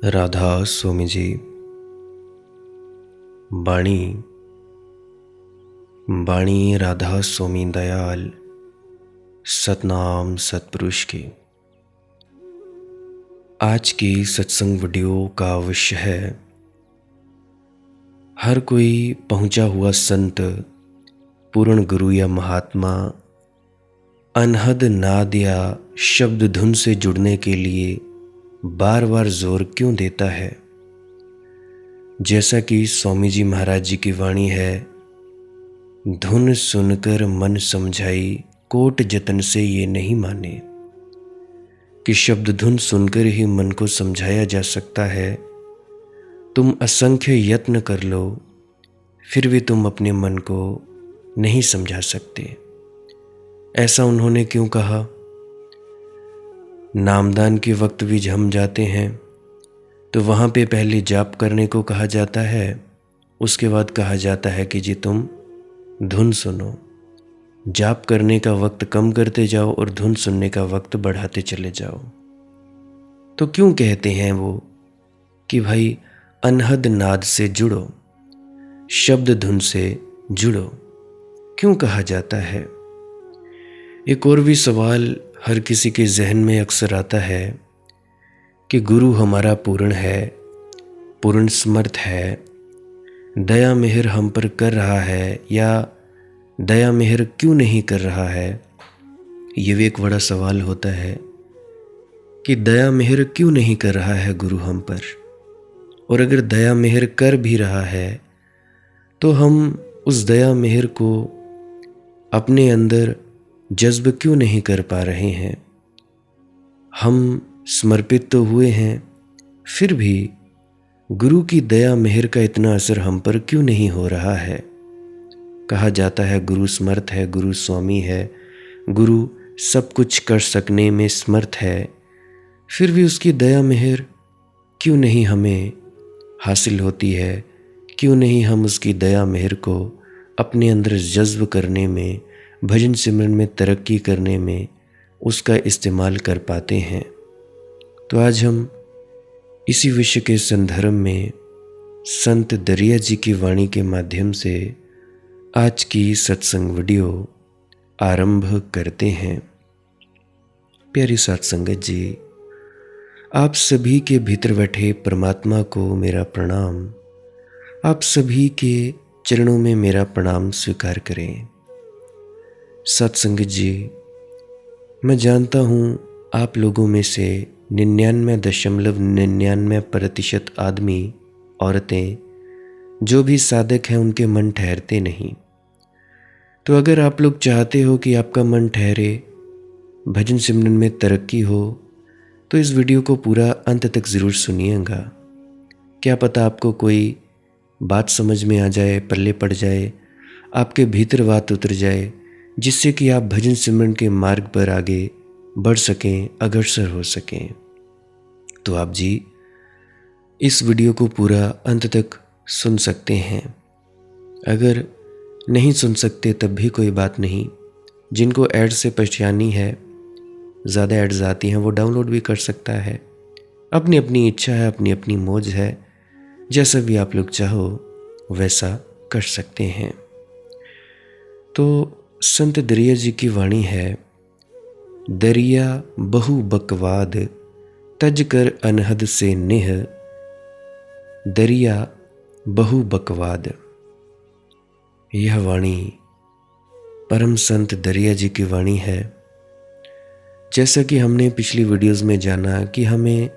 राधा स्वामी जी। बाणी बाणी राधा स्वामी दयाल सतनाम सतपुरुष की। आज की सत्संग वीडियो का विषय है, हर कोई पहुंचा हुआ संत, पूर्ण गुरु या महात्मा अनहद नाद या शब्द धुन से जुड़ने के लिए बार बार जोर क्यों देता है। जैसा कि स्वामी जी महाराज जी की वाणी है, धुन सुनकर मन समझाई, कोट जतन से ये नहीं माने। कि शब्द धुन सुनकर ही मन को समझाया जा सकता है। तुम असंख्य यत्न कर लो, फिर भी तुम अपने मन को नहीं समझा सकते। ऐसा उन्होंने क्यों कहा। नामदान के वक्त भी हम जाते हैं तो वहाँ पे पहले जाप करने को कहा जाता है, उसके बाद कहा जाता है कि जी तुम धुन सुनो। जाप करने का वक्त कम करते जाओ और धुन सुनने का वक्त बढ़ाते चले जाओ। तो क्यों कहते हैं वो कि भाई अनहद नाद से जुड़ो, शब्द धुन से जुड़ो, क्यों कहा जाता है। एक और भी सवाल हर किसी के जहन में अक्सर आता है कि गुरु हमारा पूर्ण है, पूर्ण समर्थ है, दया मेहर हम पर कर रहा है या दया मेहर क्यों नहीं कर रहा है। ये भी एक बड़ा सवाल होता है कि दया मेहर क्यों नहीं कर रहा है गुरु हम पर, और अगर दया मेहर कर भी रहा है तो हम उस दया मेहर को अपने अंदर जज्ब क्यों नहीं कर पा रहे हैं। हम समर्पित तो हुए हैं, फिर भी गुरु की दया मेहर का इतना असर हम पर क्यों नहीं हो रहा है। कहा जाता है गुरु समर्थ है, गुरु स्वामी है, गुरु सब कुछ कर सकने में समर्थ है, फिर भी उसकी दया मेहर क्यों नहीं हमें हासिल होती है। क्यों नहीं हम उसकी दया मेहर को अपने अंदर जज्ब करने में, भजन सिमरन में तरक्की करने में उसका इस्तेमाल कर पाते हैं। तो आज हम इसी विषय के संदर्भ में संत दरिया जी की वाणी के माध्यम से आज की सत्संग वीडियो आरंभ करते हैं। प्यारी साथ संगत जी, आप सभी के भीतर बैठे परमात्मा को मेरा प्रणाम, आप सभी के चरणों में मेरा प्रणाम स्वीकार करें। सत्संगत जी, मैं जानता हूँ आप लोगों में से 99.99% आदमी, औरतें, जो भी साधक हैं उनके मन ठहरते नहीं। तो अगर आप लोग चाहते हो कि आपका मन ठहरे, भजन सिमरन में तरक्की हो, तो इस वीडियो को पूरा अंत तक ज़रूर सुनिएगा। क्या पता आपको कोई बात समझ में आ जाए, पल्ले पड़ जाए, आपके भीतर बात उतर जाए, जिससे कि आप भजन सिमरन के मार्ग पर आगे बढ़ सकें, अग्रसर हो सकें। तो आप जी इस वीडियो को पूरा अंत तक सुन सकते हैं। अगर नहीं सुन सकते तब भी कोई बात नहीं। जिनको ऐड से परेशानी है, ज़्यादा ऐड्स आती हैं, वो डाउनलोड भी कर सकता है। अपनी अपनी इच्छा है, अपनी अपनी मौज है, जैसा भी आप लोग चाहो वैसा कर सकते हैं। तो संत दरिया जी की वाणी है, दरिया बहु बकवाद तज कर अनहद से नेह, दरिया बहु बकवाद। यह वाणी परम संत दरिया जी की वाणी है। जैसा कि हमने पिछली वीडियोस में जाना कि हमें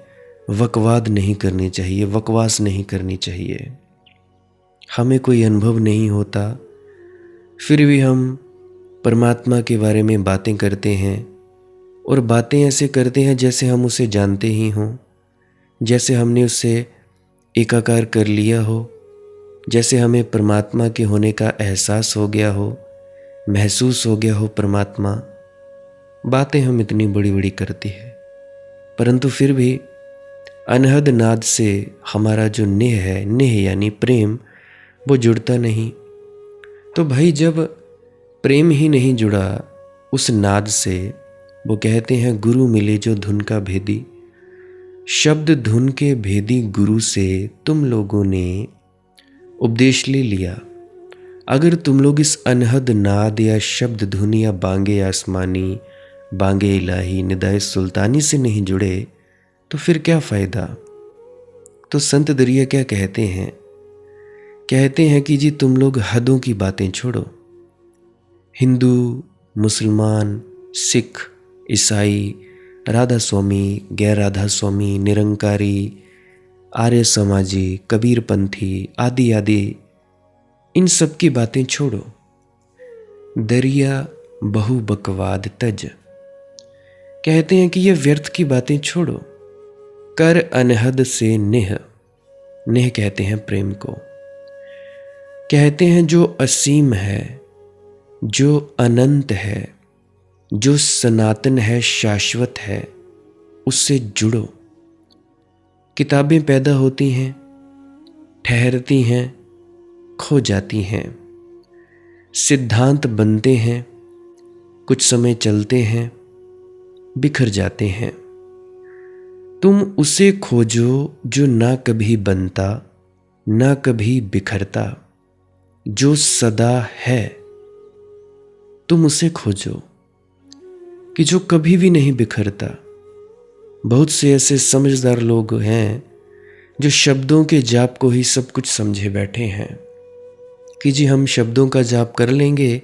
वकवाद नहीं करनी चाहिए, बकवास नहीं करनी चाहिए। हमें कोई अनुभव नहीं होता, फिर भी हम परमात्मा के बारे में बातें करते हैं, और बातें ऐसे करते हैं जैसे हम उसे जानते ही हों, जैसे हमने उससे एकाकार कर लिया हो, जैसे हमें परमात्मा के होने का एहसास हो गया हो, महसूस हो गया हो परमात्मा। बातें हम इतनी बड़ी बड़ी करते हैं, परंतु फिर भी अनहद नाद से हमारा जो नेह है, नेह यानी प्रेम, वो जुड़ता नहीं। तो भाई जब प्रेम ही नहीं जुड़ा उस नाद से, वो कहते हैं गुरु मिले जो धुन का भेदी, शब्द धुन के भेदी गुरु से तुम लोगों ने उपदेश ले लिया। अगर तुम लोग इस अनहद नाद या शब्द धुन या बांगे आसमानी, बांगे इलाही, निदाए सुल्तानी से नहीं जुड़े तो फिर क्या फ़ायदा। तो संत दरिया क्या कहते हैं? कहते हैं कि जी तुम लोग हदों की बातें छोड़ो। हिंदू, मुसलमान, सिख, ईसाई, राधा स्वामी, गैर राधा स्वामी, निरंकारी, आर्य समाजी, कबीरपंथी आदि आदि, इन सब की बातें छोड़ो। दरिया बहु बकवाद तज। कहते हैं कि ये व्यर्थ की बातें छोड़ो। कर अनहद से नेह। नेह कहते हैं प्रेम को। कहते हैं जो असीम है, जो अनंत है, जो सनातन है, शाश्वत है, उससे जुड़ो। किताबें पैदा होती हैं, ठहरती हैं, खो जाती हैं। सिद्धांत बनते हैं, कुछ समय चलते हैं, बिखर जाते हैं। तुम उसे खोजो जो ना कभी बनता, ना कभी बिखरता, जो सदा है। तुम उसे खोजो कि जो कभी भी नहीं बिखरता। बहुत से ऐसे समझदार लोग हैं जो शब्दों के जाप को ही सब कुछ समझे बैठे हैं कि जी हम शब्दों का जाप कर लेंगे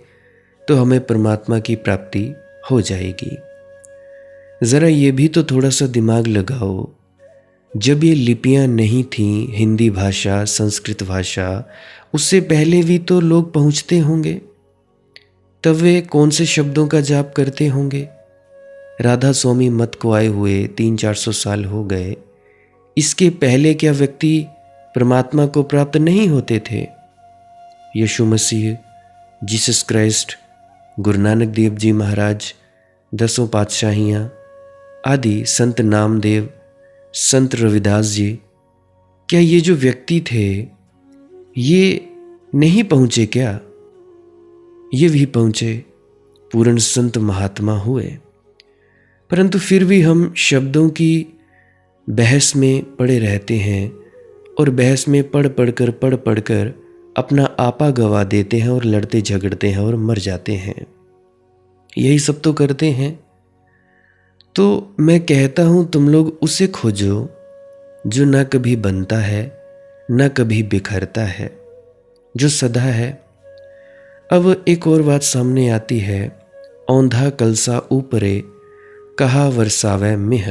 तो हमें परमात्मा की प्राप्ति हो जाएगी। ज़रा ये भी तो थोड़ा सा दिमाग लगाओ, जब ये लिपियां नहीं थीं, हिंदी भाषा, संस्कृत भाषा, उससे पहले भी तो लोग पहुँचते होंगे, तब वे कौन से शब्दों का जाप करते होंगे। राधा स्वामी मत को आए हुए 300-400 साल हो गए। इसके पहले क्या व्यक्ति परमात्मा को प्राप्त नहीं होते थे? यीशु मसीह, जीसस क्राइस्ट, गुरु नानक देव जी महाराज, 10 पातशाहियाँ आदि, संत नामदेव, संत रविदास जी, क्या ये जो व्यक्ति थे ये नहीं पहुँचे क्या? ये भी पहुँचे, पूर्ण संत महात्मा हुए। परंतु फिर भी हम शब्दों की बहस में पड़े रहते हैं और बहस में पढ़ पढ़कर अपना आपा गवा देते हैं और लड़ते झगड़ते हैं और मर जाते हैं। यही सब तो करते हैं। तो मैं कहता हूँ तुम लोग उसे खोजो जो ना कभी बनता है, ना कभी बिखरता है, जो सदा है। अब एक और बात सामने आती है, औंधा कलसा ऊपरे कहा वरसावे मिह।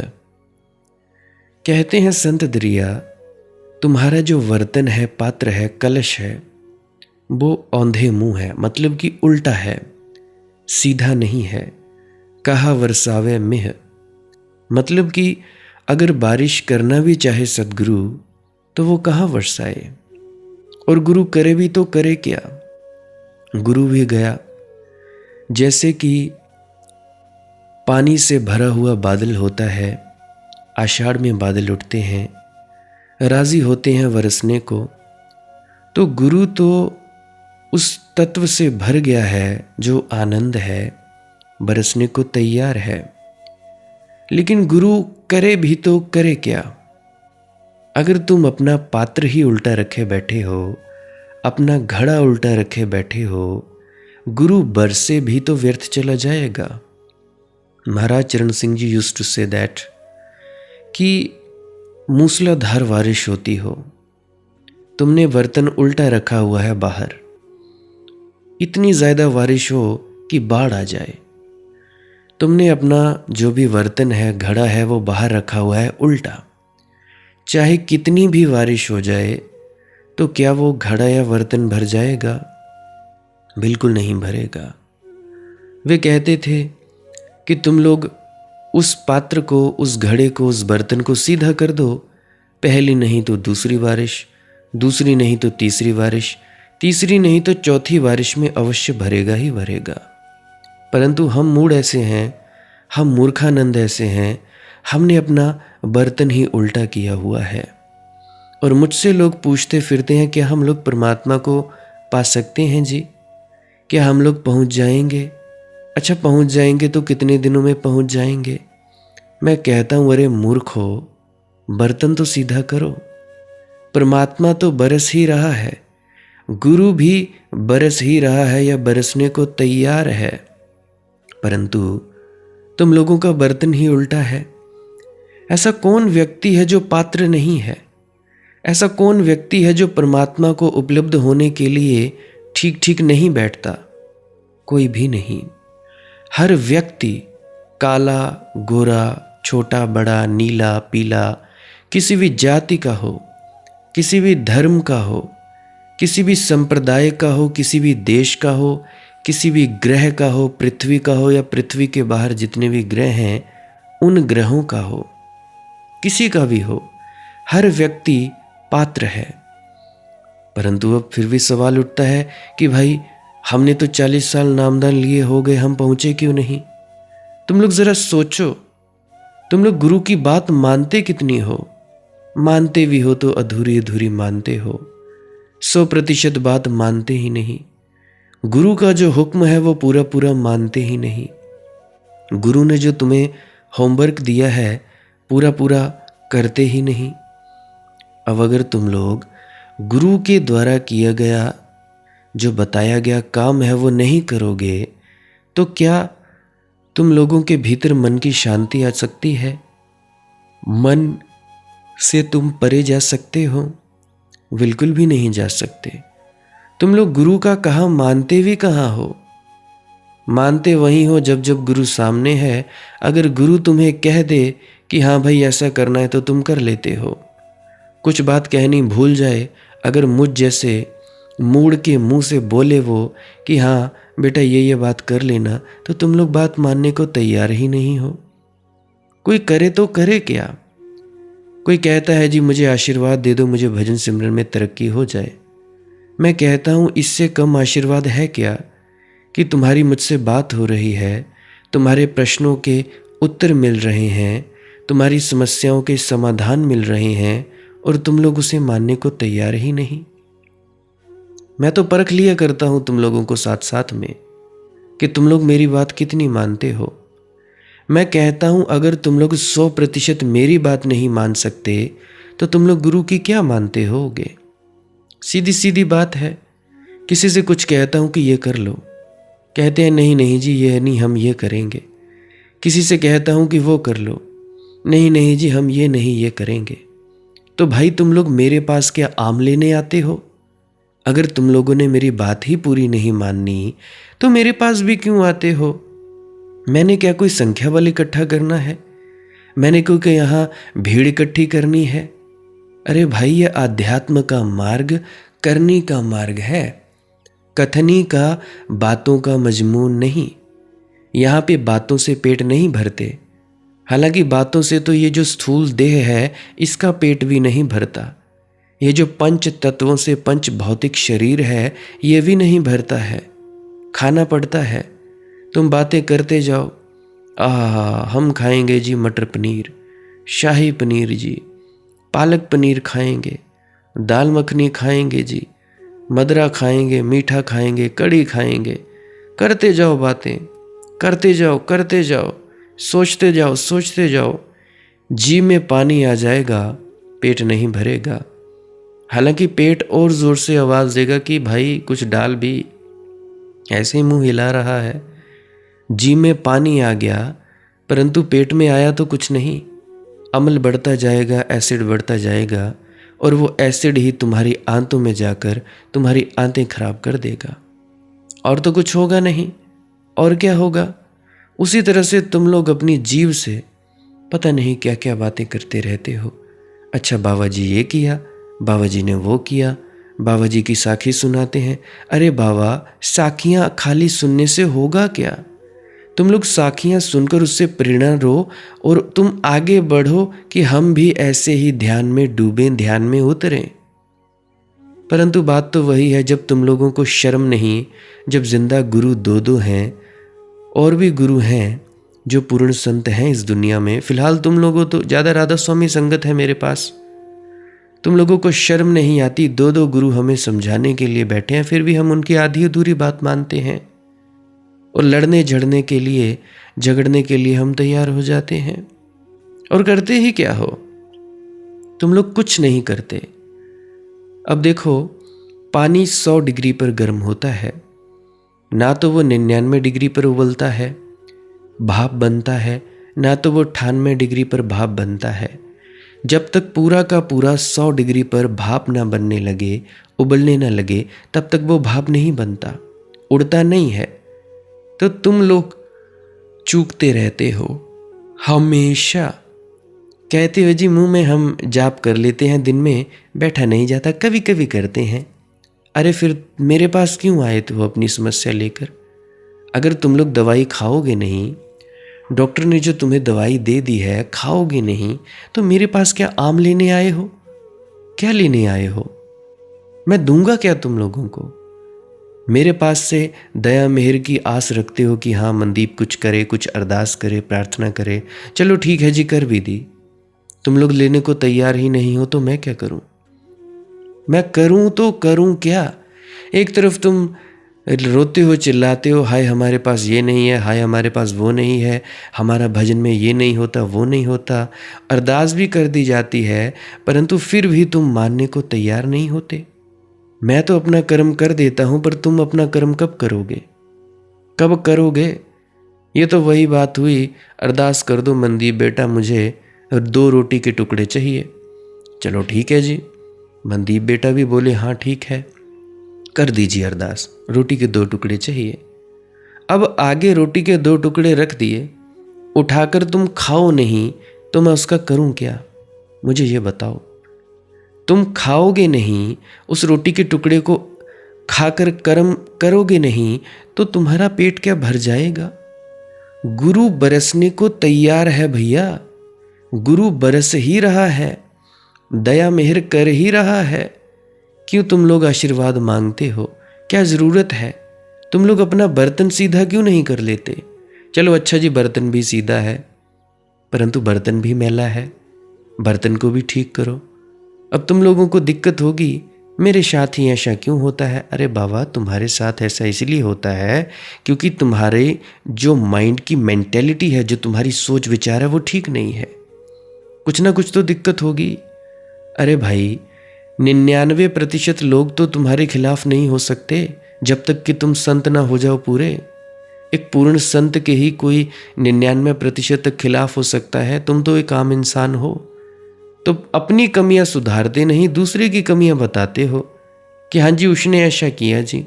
कहते हैं संत दरिया, तुम्हारा जो बर्तन है, पात्र है, कलश है, वो औंधे मुंह है, मतलब कि उल्टा है, सीधा नहीं है। कहा वरसावे मिह, मतलब कि अगर बारिश करना भी चाहे सदगुरु तो वो कहाँ बरसाए, और गुरु करे भी तो करे क्या। गुरु भी गया। जैसे कि पानी से भरा हुआ बादल होता है, आषाढ़ में बादल उठते हैं, राजी होते हैं बरसने को, तो गुरु तो उस तत्व से भर गया है जो आनंद है, बरसने को तैयार है। लेकिन गुरु करे भी तो करे क्या। अगर तुम अपना पात्र ही उल्टा रखे बैठे हो, अपना घड़ा उल्टा रखे बैठे हो, गुरु बरसे भी तो व्यर्थ चला जाएगा। महाराज चरण Singh ji used to say that कि मूसलाधार बारिश होती हो, तुमने बर्तन उल्टा रखा हुआ है बाहर, इतनी ज़्यादा बारिश हो कि बाढ़ आ जाए, तुमने अपना जो भी बर्तन है, घड़ा है, वो बाहर रखा हुआ है उल्टा, चाहे कितनी भी बारिश हो जाए तो क्या वो घड़ा या बर्तन भर जाएगा? बिल्कुल नहीं भरेगा। वे कहते थे कि तुम लोग उस पात्र को, उस घड़े को, उस बर्तन को सीधा कर दो, पहली नहीं तो दूसरी बारिश, दूसरी नहीं तो तीसरी बारिश, तीसरी नहीं तो चौथी बारिश में अवश्य भरेगा ही भरेगा। परंतु हम मूड ऐसे हैं, हम मूर्खानंद ऐसे हैं, हमने अपना बर्तन ही उल्टा किया हुआ है। और मुझसे लोग पूछते फिरते हैं क्या हम लोग परमात्मा को पा सकते हैं जी? क्या हम लोग पहुंच जाएंगे? अच्छा पहुंच जाएंगे तो कितने दिनों में पहुंच जाएंगे? मैं कहता हूँ अरे मूर्खो, बर्तन तो सीधा करो। परमात्मा तो बरस ही रहा है, गुरु भी बरस ही रहा है या बरसने को तैयार है, परंतु तुम लोगों का बर्तन ही उल्टा है। ऐसा कौन व्यक्ति है जो पात्र नहीं है? ऐसा कौन व्यक्ति है जो परमात्मा को उपलब्ध होने के लिए ठीक ठीक नहीं बैठता? कोई भी नहीं। हर व्यक्ति काला गोरा, छोटा बड़ा, नीला पीला, किसी भी जाति का हो, किसी भी धर्म का हो, किसी भी संप्रदाय का हो, किसी भी देश का हो, किसी भी ग्रह का हो, पृथ्वी का हो या पृथ्वी के बाहर जितने भी ग्रह हैं उन ग्रहों का हो, किसी का भी हो, हर व्यक्ति पात्र है। परंतु अब फिर भी सवाल उठता है कि भाई हमने तो 40 साल नामदान लिए हो गए, हम पहुंचे क्यों नहीं? तुम लोग जरा सोचो, तुम लोग गुरु की बात मानते कितनी हो? मानते भी हो तो अधूरी अधूरी मानते हो, 100% बात मानते ही नहीं। गुरु का जो हुक्म है वो पूरा पूरा मानते ही नहीं। गुरु ने जो तुम्हें होमवर्क दिया है पूरा पूरा करते ही नहीं। अब अगर तुम लोग गुरु के द्वारा किया गया जो बताया गया काम है वो नहीं करोगे तो क्या तुम लोगों के भीतर मन की शांति आ सकती है? मन से तुम परे जा सकते हो? बिल्कुल भी नहीं जा सकते। तुम लोग गुरु का कहाँ मानते भी कहाँ हो? मानते वहीं हो जब जब गुरु सामने है। अगर गुरु तुम्हें कह दे कि हाँ भाई ऐसा करना है तो तुम कर लेते हो। कुछ बात कहनी भूल जाए, अगर मुझ जैसे मूड के मुंह से बोले वो कि हाँ बेटा ये बात कर लेना, तो तुम लोग बात मानने को तैयार ही नहीं हो। कोई करे तो करे क्या? कोई कहता है जी मुझे आशीर्वाद दे दो, मुझे भजन सिमरन में तरक्की हो जाए। मैं कहता हूँ इससे कम आशीर्वाद है क्या कि तुम्हारी मुझसे बात हो रही है, तुम्हारे प्रश्नों के उत्तर मिल रहे हैं, तुम्हारी समस्याओं के समाधान मिल रहे हैं और तुम लोग उसे मानने को तैयार ही नहीं। मैं तो परख लिया करता हूँ तुम लोगों को साथ साथ में कि तुम लोग मेरी बात कितनी मानते हो। मैं कहता हूँ अगर तुम लोग 100% मेरी बात नहीं मान सकते तो तुम लोग गुरु की क्या मानते होगे? सीधी सीधी बात है। किसी से कुछ कहता हूँ कि ये कर लो, कहते हैं नहीं नहीं जी ये नहीं, हम ये करेंगे। किसी से कहता हूँ कि वो कर लो, नहीं नहीं जी हम ये नहीं ये करेंगे। तो भाई तुम लोग मेरे पास क्या आम लेने आते हो? अगर तुम लोगों ने मेरी बात ही पूरी नहीं माननी तो मेरे पास भी क्यों आते हो? मैंने क्या कोई संख्या बल इकट्ठा करना है? मैंने क्योंकि यहाँ भीड़ इकट्ठी करनी है? अरे भाई ये आध्यात्म का मार्ग करनी का मार्ग है, कथनी का, बातों का मजमून नहीं। यहाँ पे बातों से पेट नहीं भरते। हालांकि बातों से तो ये जो स्थूल देह है इसका पेट भी नहीं भरता। ये जो पंच तत्वों से पंच भौतिक शरीर है ये भी नहीं भरता है, खाना पड़ता है। तुम बातें करते जाओ, हम खाएंगे जी मटर पनीर, शाही पनीर जी, पालक पनीर खाएंगे, दाल मखनी खाएंगे जी, मदरा खाएंगे, मीठा खाएंगे, कड़ी खाएंगे। करते जाओ बातें, करते जाओ करते जाओ, सोचते जाओ सोचते जाओ। जी में पानी आ जाएगा, पेट नहीं भरेगा। हालांकि पेट और जोर से आवाज़ देगा कि भाई कुछ डाल भी, ऐसे ही मुंह हिला रहा है। जी में पानी आ गया परंतु पेट में आया तो कुछ नहीं। अम्ल बढ़ता जाएगा, एसिड बढ़ता जाएगा और वो एसिड ही तुम्हारी आंतों में जाकर तुम्हारी आंतें खराब कर देगा। और तो कुछ होगा नहीं। और क्या होगा? उसी तरह से तुम लोग अपनी जीव से पता नहीं क्या क्या बातें करते रहते हो। अच्छा बाबा जी ये किया, बाबा जी ने वो किया, बाबा जी की साखी सुनाते हैं। अरे बाबा साखियाँ खाली सुनने से होगा क्या? तुम लोग साखियाँ सुनकर उससे प्रेरणा लो और तुम आगे बढ़ो कि हम भी ऐसे ही ध्यान में डूबें, ध्यान में उतरें। परंतु बात तो वही है, जब तुम लोगों को शर्म नहीं, जब जिंदा गुरु दो हैं और भी गुरु हैं जो पूर्ण संत हैं इस दुनिया में। फिलहाल तुम लोगों तो ज़्यादा राधा स्वामी संगत है मेरे पास। तुम लोगों को शर्म नहीं आती, दो गुरु हमें समझाने के लिए बैठे हैं, फिर भी हम उनकी आधी अधूरी बात मानते हैं और लड़ने झड़ने के लिए, झगड़ने के लिए हम तैयार हो जाते हैं। और करते ही क्या हो? तुम लोग कुछ नहीं करते। अब देखो, पानी 100 डिग्री पर गर्म होता है, ना तो वो 99 डिग्री पर उबलता है, भाप बनता है, ना तो वो 98 डिग्री पर भाप बनता है। जब तक पूरा का पूरा 100 डिग्री पर भाप ना बनने लगे, उबलने ना लगे, तब तक वो भाप नहीं बनता, उड़ता नहीं है। तो तुम लोग चूकते रहते हो हमेशा। कहते हो जी मुंह में हम जाप कर लेते हैं, दिन में बैठा नहीं जाता, कभी कभी करते हैं। अरे फिर मेरे पास क्यों आए तो अपनी समस्या लेकर? अगर तुम लोग दवाई खाओगे नहीं, डॉक्टर ने जो तुम्हें दवाई दे दी है खाओगे नहीं, तो मेरे पास क्या आम लेने आए हो? क्या लेने आए हो? मैं दूंगा क्या तुम लोगों को? मेरे पास से दया मेहर की आस रखते हो कि हाँ मनदीप कुछ करे, कुछ अरदास करे, प्रार्थना करे। चलो ठीक है जी, कर भी दी। तुम लोग लेने को तैयार ही नहीं हो तो मैं क्या करूं? मैं करूं तो करूं क्या? एक तरफ तुम रोते हो, चिल्लाते हो, हाय हमारे पास ये नहीं है, हाय हमारे पास वो नहीं है, हमारा भजन में ये नहीं होता, वो नहीं होता। अरदास भी कर दी जाती है, परंतु फिर भी तुम मानने को तैयार नहीं होते। मैं तो अपना कर्म कर देता हूं, पर तुम अपना कर्म कब करोगे? कब करोगे? ये तो वही बात हुई, अरदास कर दो मनदीप बेटा, मुझे 2 रोटी के टुकड़े चाहिए। चलो ठीक है जी। मनदीप बेटा भी बोले हाँ ठीक है, कर दीजिए अरदास, रोटी के 2 टुकड़े चाहिए। अब आगे रोटी के 2 टुकड़े रख दिए, उठाकर तुम खाओ नहीं, तो मैं उसका करूं क्या? मुझे ये बताओ। तुम खाओगे नहीं, उस रोटी के टुकड़े को खाकर कर्म करोगे नहीं, तो तुम्हारा पेट क्या भर जाएगा? गुरु बरसने को तैयार है भैया, गुरु बरस ही रहा है, दया मेहर कर ही रहा है। क्यों तुम लोग आशीर्वाद मांगते हो? क्या ज़रूरत है? तुम लोग अपना बर्तन सीधा क्यों नहीं कर लेते? चलो अच्छा जी, बर्तन भी सीधा है, परंतु बर्तन भी मैला है, बर्तन को भी ठीक करो। अब तुम लोगों को दिक्कत होगी, मेरे साथ ही ऐसा क्यों होता है? अरे बाबा, तुम्हारे साथ ऐसा इसलिए होता है क्योंकि तुम्हारे जो माइंड की मेंटेलिटी है, जो तुम्हारी सोच विचार है, वो ठीक नहीं है। कुछ ना कुछ तो दिक्कत होगी। अरे भाई, 99% लोग तो तुम्हारे खिलाफ नहीं हो सकते जब तक कि तुम संत ना हो जाओ पूरे। एक पूर्ण संत के ही कोई 99% तक खिलाफ हो सकता है। तुम तो एक आम इंसान हो, तो अपनी कमियां सुधारते नहीं, दूसरे की कमियां बताते हो कि हाँ जी उसने ऐसा किया जी,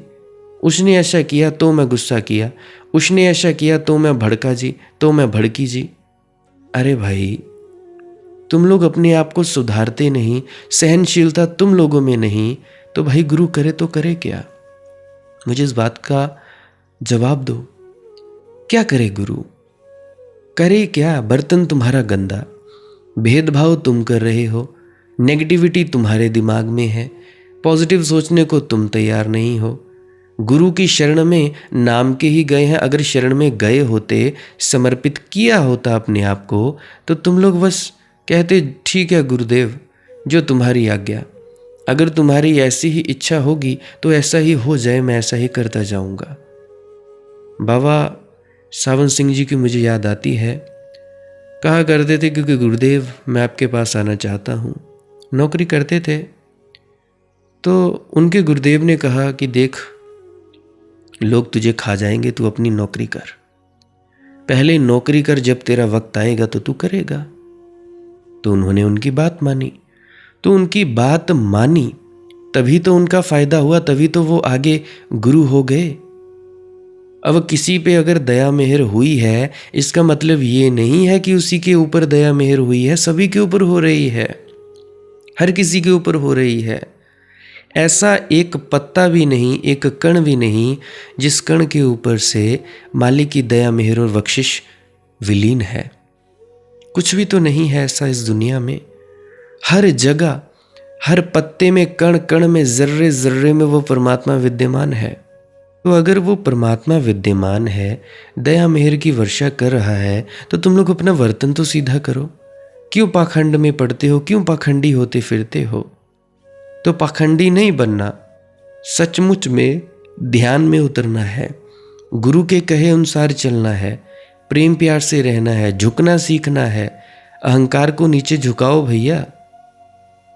उसने ऐसा किया तो मैं गुस्सा किया, उसने ऐसा किया तो मैं भड़का जी, तो मैं भड़की जी। अरे भाई, तुम लोग अपने आप को सुधारते नहीं, सहनशीलता तुम लोगों में नहीं, तो भाई गुरु करे तो करे क्या? मुझे इस बात का जवाब दो। क्या करे गुरु? करे क्या? बर्तन तुम्हारा गंदा, भेदभाव तुम कर रहे हो, नेगेटिविटी तुम्हारे दिमाग में है, पॉजिटिव सोचने को तुम तैयार नहीं हो। गुरु की शरण में नाम के ही गए हैं। अगर शरण में गए होते, समर्पित किया होता अपने आप को, तो तुम लोग बस कहते ठीक है गुरुदेव, जो तुम्हारी आज्ञा। अगर तुम्हारी ऐसी ही इच्छा होगी तो ऐसा ही हो जाए, मैं ऐसा ही करता जाऊंगा। बाबा सावन सिंह जी की मुझे याद आती है, कहा करते थे क्योंकि गुरुदेव मैं आपके पास आना चाहता हूँ। नौकरी करते थे तो उनके गुरुदेव ने कहा कि देख, लोग तुझे खा जाएंगे, तू अपनी नौकरी कर, पहले नौकरी कर, जब तेरा वक्त आएगा तो तू करेगा। तो उन्होंने उनकी बात मानी, तो उनकी बात मानी तभी तो उनका फायदा हुआ, तभी तो वो आगे गुरु हो गए। अब किसी पे अगर दया मेहर हुई है, इसका मतलब ये नहीं है कि उसी के ऊपर दया मेहर हुई है, सभी के ऊपर हो रही है, हर किसी के ऊपर हो रही है। ऐसा एक पत्ता भी नहीं, एक कण भी नहीं जिस कण के ऊपर से मालिक की दया मेहर और बख्शिश विलीन है। कुछ भी तो नहीं है ऐसा इस दुनिया में। हर जगह, हर पत्ते में, कण कण में, जर्रे जर्रे में वो परमात्मा विद्यमान है। तो अगर वो परमात्मा विद्यमान है, दया मेहर की वर्षा कर रहा है, तो तुम लोग अपना वर्तन तो सीधा करो। क्यों पाखंड में पड़ते हो? क्यों पाखंडी होते फिरते हो? तो पाखंडी नहीं बनना, सचमुच में ध्यान में उतरना है, गुरु के कहे अनुसार चलना है, प्रेम प्यार से रहना है, झुकना सीखना है। अहंकार को नीचे झुकाओ भैया,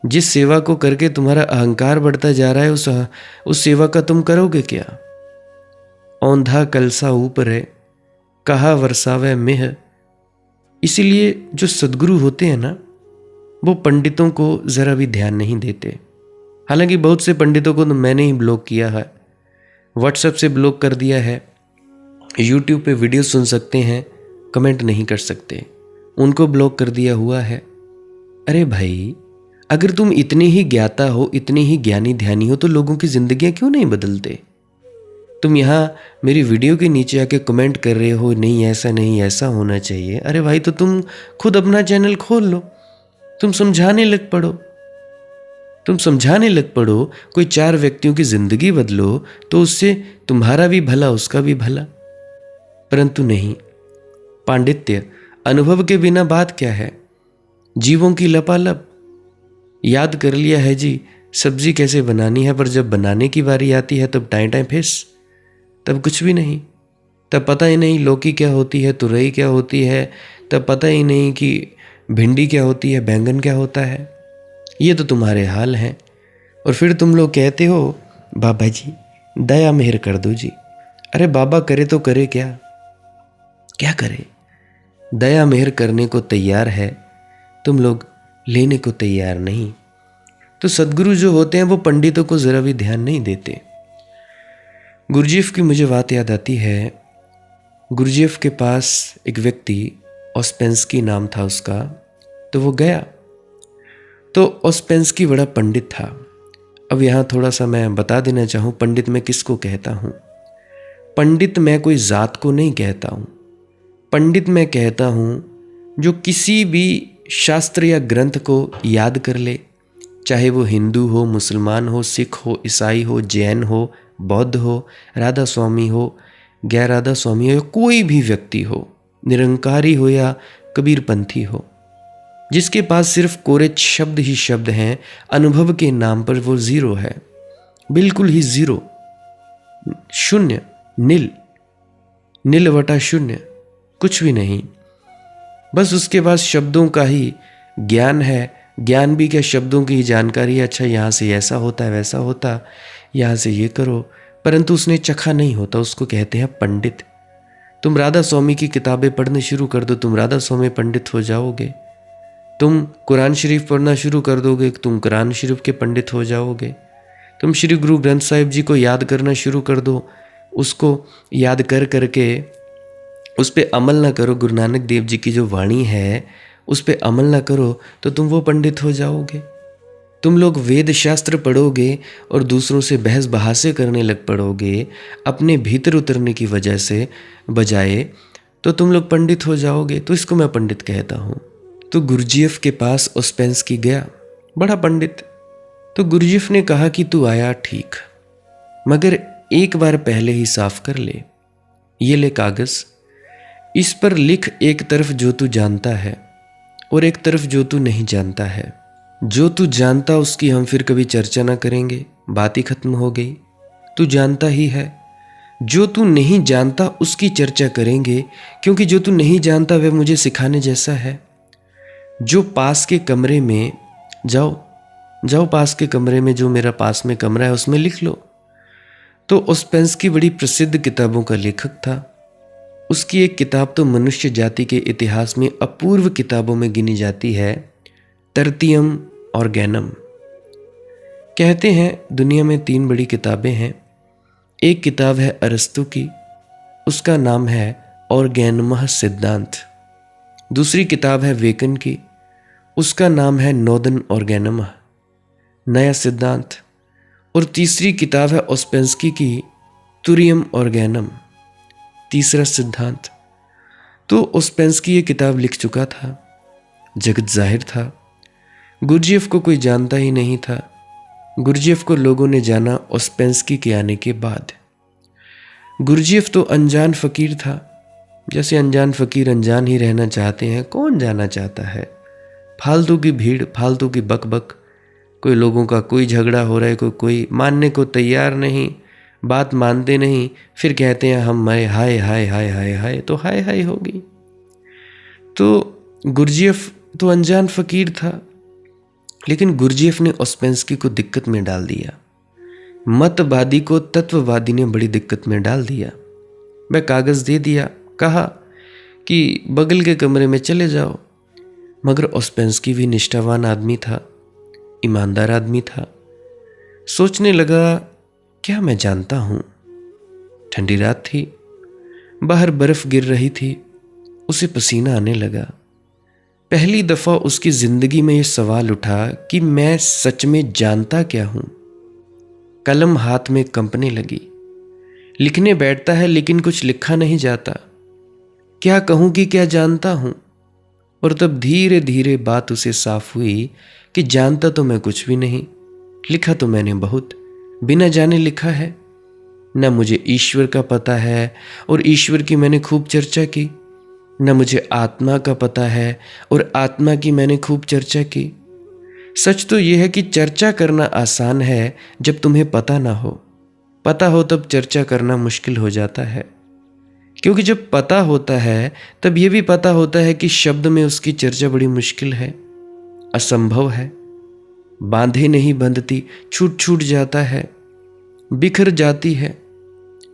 जिस सेवा को करके तुम्हारा अहंकार बढ़ता जा रहा है, उस सेवा का तुम करोगे क्या? औंधा कलसा ऊपरे कहा वर्षावे मेह। इसीलिए जो सद्गुरु होते हैं ना, वो पंडितों को ज़रा भी ध्यान नहीं देते। हालांकि बहुत से पंडितों को तो मैंने ही ब्लॉक किया है, व्हाट्सएप से ब्लॉक कर दिया है, यूट्यूब पे वीडियो सुन सकते हैं, कमेंट नहीं कर सकते, उनको ब्लॉक कर दिया हुआ है। अरे भाई, अगर तुम इतने ही ज्ञाता हो, इतने ही ज्ञानी ध्यानी हो, तो लोगों की जिंदगियां क्यों नहीं बदलते? तुम यहाँ मेरी वीडियो के नीचे आके कमेंट कर रहे हो, नहीं ऐसा नहीं, ऐसा होना चाहिए। अरे भाई, तो तुम खुद अपना चैनल खोल लो, तुम समझाने लग पड़ो, तुम समझाने लग पड़ो, कोई 4 व्यक्तियों की जिंदगी बदलो, तो उससे तुम्हारा भी भला, उसका भी भला। परंतु नहीं, पांडित्य अनुभव के बिना बात क्या है? जीवों की लपालप याद कर लिया है जी सब्जी कैसे बनानी है, पर जब बनाने की बारी आती है तब टाइम फेस, तब कुछ भी नहीं। तब पता ही नहीं लौकी क्या होती है, तुरई क्या होती है, तब पता ही नहीं कि भिंडी क्या होती है, बैंगन क्या होता है। ये तो तुम्हारे हाल हैं। और फिर तुम लोग कहते हो बाबा जी दया मेहर कर दो जी। अरे बाबा करे तो करे क्या? क्या करे? दया मेहर करने को तैयार है, तुम लोग लेने को तैयार नहीं। तो सद्गुरु जो होते हैं वो पंडितों को जरा भी ध्यान नहीं देते। गुरुजीएफ की मुझे बात याद आती है। गुरुजीएफ के पास एक व्यक्ति, ओस्पेंस्की नाम था उसका, तो वो गया। तो ओस्पेंस्की बड़ा पंडित था। अब यहाँ थोड़ा सा मैं बता देना चाहूँ, पंडित मैं किसको कहता हूँ। पंडित मैं कोई जात को नहीं कहता हूँ। पंडित मैं कहता हूँ जो किसी भी शास्त्र या ग्रंथ को याद कर ले, चाहे वो हिंदू हो, मुसलमान हो, सिख हो, ईसाई हो, जैन हो, बौद्ध हो, राधा स्वामी हो, गैर राधा स्वामी हो, कोई भी व्यक्ति हो, निरंकारी हो या कबीरपंथी हो, जिसके पास सिर्फ कोरे शब्द ही शब्द हैं, अनुभव के नाम पर वो जीरो है, बिल्कुल ही जीरो, शून्य, नील, नील वटा शून्य, कुछ भी नहीं। बस उसके पास शब्दों का ही ज्ञान है। ज्ञान भी क्या, शब्दों की ही जानकारी है। अच्छा, यहाँ से ऐसा होता है, वैसा होता, यहाँ से ये करो, परंतु उसने चखा नहीं होता, उसको कहते हैं पंडित। तुम राधा स्वामी की किताबें पढ़ने शुरू कर दो, तुम राधा स्वामी पंडित हो जाओगे। तुम कुरान शरीफ पढ़ना शुरू कर दोगे, तुम कुरान शरीफ के पंडित हो जाओगे। तुम श्री गुरु ग्रंथ साहिब जी को याद करना शुरू कर दो, उसको याद कर करके उस पर अमल ना करो, गुरु नानक देव जी की जो वाणी है उस पर अमल ना करो, तो तुम वो पंडित हो जाओगे। तुम लोग वेद शास्त्र पढ़ोगे और दूसरों से बहस बहासे करने लग पड़ोगे अपने भीतर उतरने की वजह से बजाय, तो तुम लोग पंडित हो जाओगे। तो इसको मैं पंडित कहता हूँ। तो गुरुजीएफ के पास ओस्पेंस्की गया, बड़ा पंडित। तो गुरुजीएफ ने कहा कि तू आया ठीक, मगर एक बार पहले ही साफ कर ले। ये ले कागज, इस पर लिख एक तरफ जो तू जानता है और एक तरफ जो तू नहीं जानता है। जो तू जानता उसकी हम फिर कभी चर्चा ना करेंगे, बात ही खत्म हो गई। तू जानता ही है। जो तू नहीं जानता उसकी चर्चा करेंगे, क्योंकि जो तू नहीं जानता वह मुझे सिखाने जैसा है। जो पास के कमरे में जाओ पास के कमरे में, जो मेरा पास में कमरा है उसमें लिख लो। तो ओस्पेंस्की बड़ी प्रसिद्ध किताबों का लेखक था। उसकी एक किताब तो मनुष्य जाति के इतिहास में अपूर्व किताबों में गिनी जाती है, तरतियम ऑर्गेनम। कहते हैं दुनिया में 3 बड़ी किताबें हैं। एक किताब है अरस्तु की, उसका नाम है ऑर्गेनमः सिद्धांत। दूसरी किताब है वेकन की, उसका नाम है नोदन ऑर्गेनमः, नया सिद्धांत। और तीसरी किताब है ओस्पेंस्की की तुरियम ऑर्गेनम, तीसरा सिद्धांत। तो ओस्पेंस्की ये किताब लिख चुका था, जगत जाहिर था। गुरुजीएफ को कोई जानता ही नहीं था। गुरुजीएफ को लोगों ने जाना ओस्पेंस्की के आने के बाद। गुरुजीएफ तो अनजान फकीर था। जैसे अनजान फकीर अनजान ही रहना चाहते हैं, कौन जाना चाहता है? फालतू की भीड़, फालतू की बकबक, कोई लोगों का कोई झगड़ा हो रहा है, कोई मानने को तैयार नहीं, बात मानते नहीं, फिर कहते हैं हम हाय हाय हाय हाय हाय हाय, तो हाय हाय होगी। तो गुरुजीएफ तो अनजान फकीर था। लेकिन गुरजीएफ ने ओस्पेंस्की को दिक्कत में डाल दिया। मतवादी को तत्ववादी ने बड़ी दिक्कत में डाल दिया। मैं कागज दे दिया, कहा कि बगल के कमरे में चले जाओ। मगर ओस्पेंस्की भी निष्ठावान आदमी था, ईमानदार आदमी था। सोचने लगा, क्या मैं जानता हूं। ठंडी रात थी, बाहर बर्फ गिर रही थी, उसे पसीना आने लगा। पहली दफा उसकी जिंदगी में यह सवाल उठा कि मैं सच में जानता क्या हूं। कलम हाथ में कंपने लगी। लिखने बैठता है लेकिन कुछ लिखा नहीं जाता। क्या कहूं कि क्या जानता हूं। और तब धीरे धीरे बात उसे साफ हुई कि जानता तो मैं कुछ भी नहीं, लिखा तो मैंने बहुत, बिना जाने लिखा है। न मुझे ईश्वर का पता है और ईश्वर की मैंने खूब चर्चा की, न मुझे आत्मा का पता है और आत्मा की मैंने खूब चर्चा की। सच तो यह है कि चर्चा करना आसान है जब तुम्हें पता ना हो। पता हो तब चर्चा करना मुश्किल हो जाता है, क्योंकि जब पता होता है तब यह भी पता होता है कि शब्द में उसकी चर्चा बड़ी मुश्किल है, असंभव है, बांधे नहीं बंधती, छूट छूट जाता है, बिखर जाती है।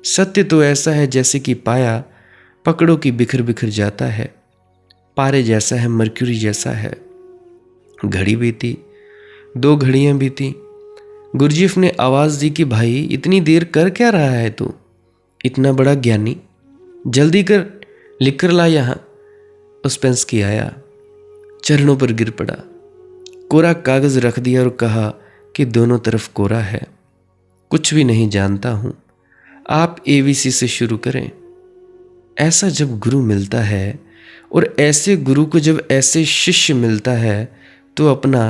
सत्य तो ऐसा है जैसे कि पाया पकड़ो कि बिखर बिखर जाता है, पारे जैसा है, मर्क्यूरी जैसा है। घड़ी बीती, 2 घड़ियां बीती। गुरजीएफ ने आवाज दी कि भाई इतनी देर कर क्या रहा है तू, इतना बड़ा ज्ञानी, जल्दी कर, लिख कर ला यहां। ओस्पेंस्की आया, चरणों पर गिर पड़ा, कोरा कागज रख दिया और कहा कि दोनों तरफ कोरा है, कुछ भी नहीं जानता हूं, आप एबीसी से शुरू करें। ऐसा जब गुरु मिलता है और ऐसे गुरु को जब ऐसे शिष्य मिलता है तो अपना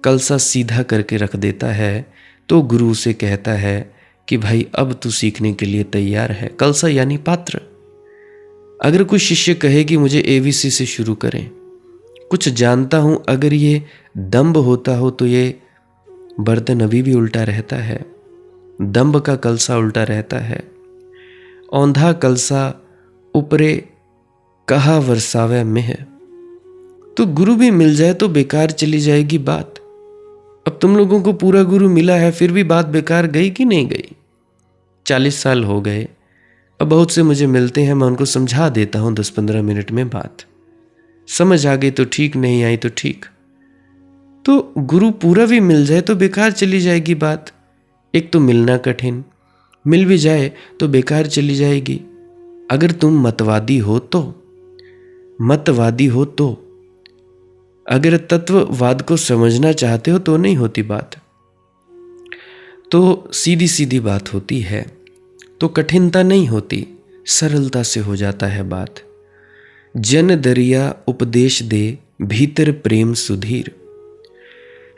कलसा सीधा करके रख देता है। तो गुरु उसे कहता है कि भाई अब तू सीखने के लिए तैयार है। कलसा यानी पात्र। अगर कोई शिष्य कहे कि मुझे एबीसी से शुरू करें, कुछ जानता हूं, अगर ये दंभ होता हो तो ये बर्तन अभी भी उल्टा रहता है, दंभ का कलसा उल्टा रहता है। औंधा कलसा ऊपरे कहा वरसावे में। तो गुरु भी मिल जाए तो बेकार चली जाएगी बात। अब तुम लोगों को पूरा गुरु मिला है, फिर भी बात बेकार गई कि नहीं गई। 40 साल हो गए, अब बहुत से मुझे मिलते हैं, मैं उनको समझा देता हूं 10-15 मिनट में बात। समझ आ गई तो ठीक, नहीं आई तो ठीक। तो गुरु पूरा भी मिल जाए तो बेकार चली जाएगी बात। एक तो मिलना कठिन, मिल भी जाए तो बेकार चली जाएगी। अगर तुम मतवादी हो तो अगर तत्ववाद को समझना चाहते हो तो नहीं होती बात, तो सीधी सीधी बात होती है, तो कठिनता नहीं होती, सरलता से हो जाता है बात। जन दरिया उपदेश दे भीतर प्रेम सुधीर।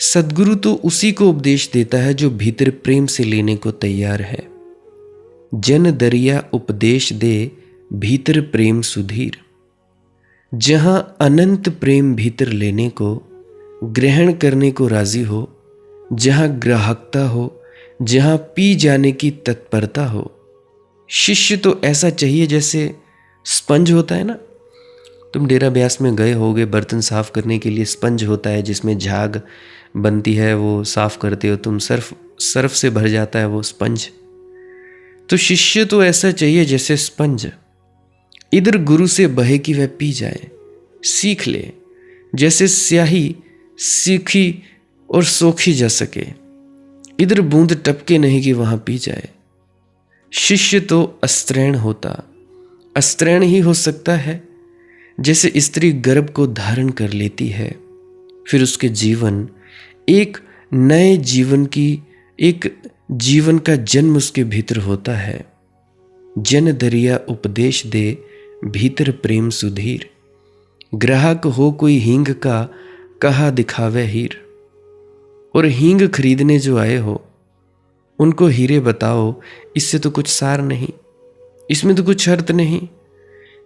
सद्गुरु तो उसी को उपदेश देता है जो भीतर प्रेम से लेने को तैयार है। जन दरिया उपदेश दे भीतर प्रेम सुधीर। जहां अनंत प्रेम भीतर लेने को, ग्रहण करने को राजी हो, जहां ग्राहकता हो, जहां पी जाने की तत्परता हो। शिष्य तो ऐसा चाहिए जैसे स्पंज होता है ना। तुम डेरा ब्यास में गए होगे, बर्तन साफ करने के लिए स्पंज होता है जिसमें झाग बनती है, वो साफ करते हो तुम, सर्फ से भर जाता है वो स्पंज। तो शिष्य तो ऐसा चाहिए जैसे स्पंज, इधर गुरु से बहे कि वह पी जाए, सीख ले, जैसे स्याही सीखी और सोखी जा सके, इधर बूंद टपके नहीं कि वहां पी जाए। शिष्य तो अस्त्रैण होता, अस्त्रैण ही हो सकता है। जैसे स्त्री गर्भ को धारण कर लेती है, फिर उसके जीवन एक नए जीवन की, एक जीवन का जन्म उसके भीतर होता है। जन दरिया उपदेश दे भीतर प्रेम सुधीर। ग्राहक हो कोई हींग का, कहा दिखावे हीर। और हींग खरीदने जो आए हो उनको हीरे बताओ, इससे तो कुछ सार नहीं, इसमें तो कुछ शर्त नहीं।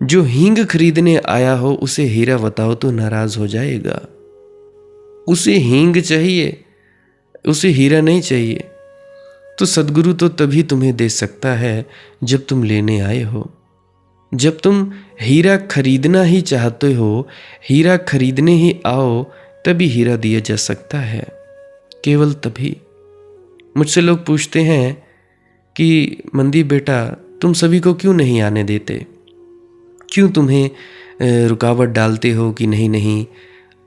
जो हींग खरीदने आया हो उसे हीरा बताओ तो नाराज हो जाएगा। उसे हींग चाहिए, उसे हीरा नहीं चाहिए। तो सद्गुरु तो तभी तुम्हें दे सकता है जब तुम लेने आए हो। जब तुम हीरा खरीदना ही चाहते हो, हीरा खरीदने ही आओ, तभी हीरा दिया जा सकता है। केवल तभी। मुझसे लोग पूछते हैं कि मनदीप बेटा, तुम सभी को क्यों नहीं आने देते, क्यों तुम्हें रुकावट डालते हो कि नहीं नहीं,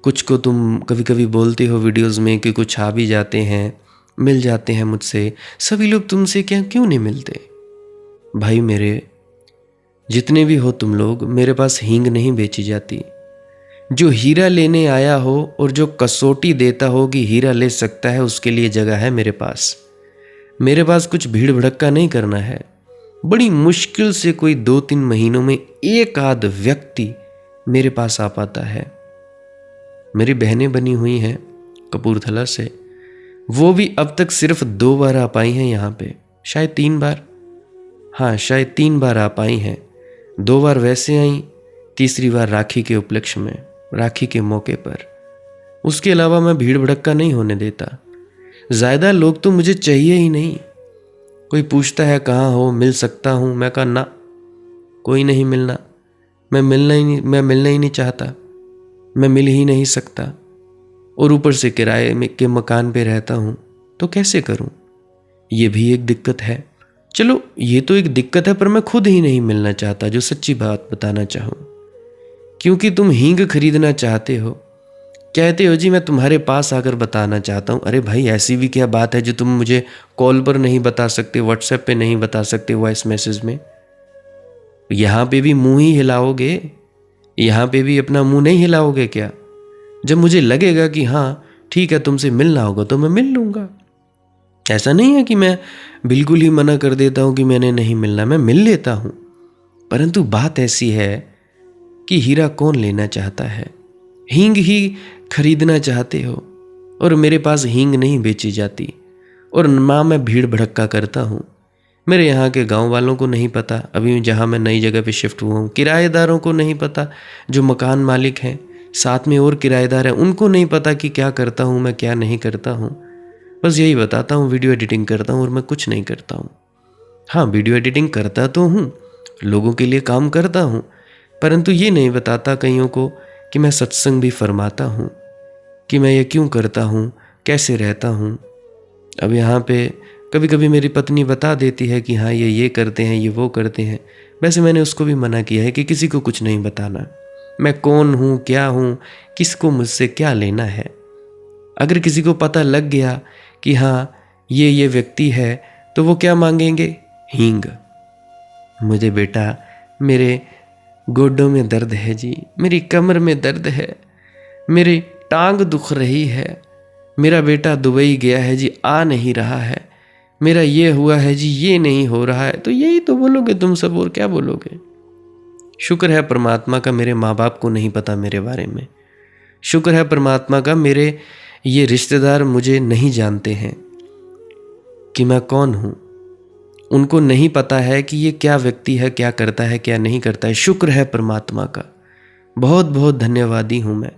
कुछ को तुम कभी कभी बोलते हो वीडियोस में कि कुछ आ भी जाते हैं, मिल जाते हैं मुझसे, सभी लोग तुमसे क्या क्यों नहीं मिलते। भाई मेरे, जितने भी हो तुम लोग, मेरे पास हींग नहीं बेची जाती। जो हीरा लेने आया हो और जो कसौटी देता हो कि हीरा ले सकता है, उसके लिए जगह है मेरे पास। मेरे पास कुछ भीड़ भड़क्का नहीं करना है। बड़ी मुश्किल से कोई 2-3 महीनों में एक आध व्यक्ति मेरे पास आ पाता है। मेरी बहनें बनी हुई हैं कपूरथला से, वो भी अब तक सिर्फ 2 बार आ पाई हैं यहाँ पे, शायद 3 बार, हाँ शायद 3 बार आ पाई हैं। 2 बार वैसे आई, तीसरी बार राखी के उपलक्ष्य में, राखी के मौके पर। उसके अलावा मैं भीड़ भड़क्का नहीं होने देता। ज़्यादा लोग तो मुझे चाहिए ही नहीं। कोई पूछता है कहाँ हो, मिल सकता हूँ, मैं कहा ना, कोई नहीं मिलना, मैं मिलना ही नहीं चाहता, मैं मिल ही नहीं सकता। और ऊपर से किराए में के मकान पे रहता हूँ, तो कैसे करूँ, ये भी एक दिक्कत है। चलो ये तो एक दिक्कत है, पर मैं खुद ही नहीं मिलना चाहता, जो सच्ची बात बताना चाहूँ। क्योंकि तुम हींग खरीदना चाहते हो, कहते हो जी मैं तुम्हारे पास आकर बताना चाहता हूँ। अरे भाई, ऐसी भी क्या बात है जो तुम मुझे कॉल पर नहीं बता सकते, व्हाट्सएप पे नहीं बता सकते, वॉइस मैसेज में? यहाँ पे भी मुंह ही हिलाओगे, यहाँ पे भी अपना मुंह नहीं हिलाओगे क्या? जब मुझे लगेगा कि हाँ ठीक है, तुमसे मिलना होगा तो मैं मिल लूँगा। ऐसा नहीं है कि मैं बिल्कुल ही मना कर देता हूँ कि मैंने नहीं मिलना, मैं मिल लेता हूँ। परंतु बात ऐसी है कि हीरा कौन लेना चाहता है, हींग ही खरीदना चाहते हो, और मेरे पास हींग नहीं बेची जाती। और ना मैं भीड़ भड़क्का करता हूँ। मेरे यहाँ के गांव वालों को नहीं पता, अभी जहाँ मैं नई जगह पे शिफ्ट हुआ हूँ, किराएदारों को नहीं पता, जो मकान मालिक हैं, साथ में और किराएदार हैं, उनको नहीं पता कि क्या करता हूँ मैं, क्या नहीं करता हूँ। बस यही बताता हूँ, वीडियो एडिटिंग करता हूँ और मैं कुछ नहीं करता हूँ। हाँ, वीडियो एडिटिंग करता तो हूँ, लोगों के लिए काम करता हूँ, परंतु ये नहीं बताता कईयों को कि मैं सत्संग भी फरमाता हूँ, कि मैं ये क्यों करता हूँ, कैसे रहता हूँ। अब यहाँ पे कभी कभी मेरी पत्नी बता देती है कि हाँ ये करते हैं, ये वो करते हैं। वैसे मैंने उसको भी मना किया है कि किसी को कुछ नहीं बताना, मैं कौन हूँ, क्या हूँ, किसको मुझसे क्या लेना है। अगर किसी को पता लग गया कि हाँ ये व्यक्ति है, तो वो क्या मांगेंगे? हींग। मुझे बेटा, मेरे गोडों में दर्द है जी, मेरी कमर में दर्द है, मेरी टांग दुख रही है, मेरा बेटा दुबई गया है जी, आ नहीं रहा है, मेरा ये हुआ है जी, ये नहीं हो रहा है। तो यही तो बोलोगे तुम सब, और क्या बोलोगे? शुक्र है परमात्मा का मेरे माँ बाप को नहीं पता मेरे बारे में। शुक्र है परमात्मा का मेरे ये रिश्तेदार मुझे नहीं जानते हैं कि मैं कौन हूँ। उनको नहीं पता है कि ये क्या व्यक्ति है, क्या करता है, क्या नहीं करता है। शुक्र है परमात्मा का, बहुत बहुत धन्यवादी हूँ मैं।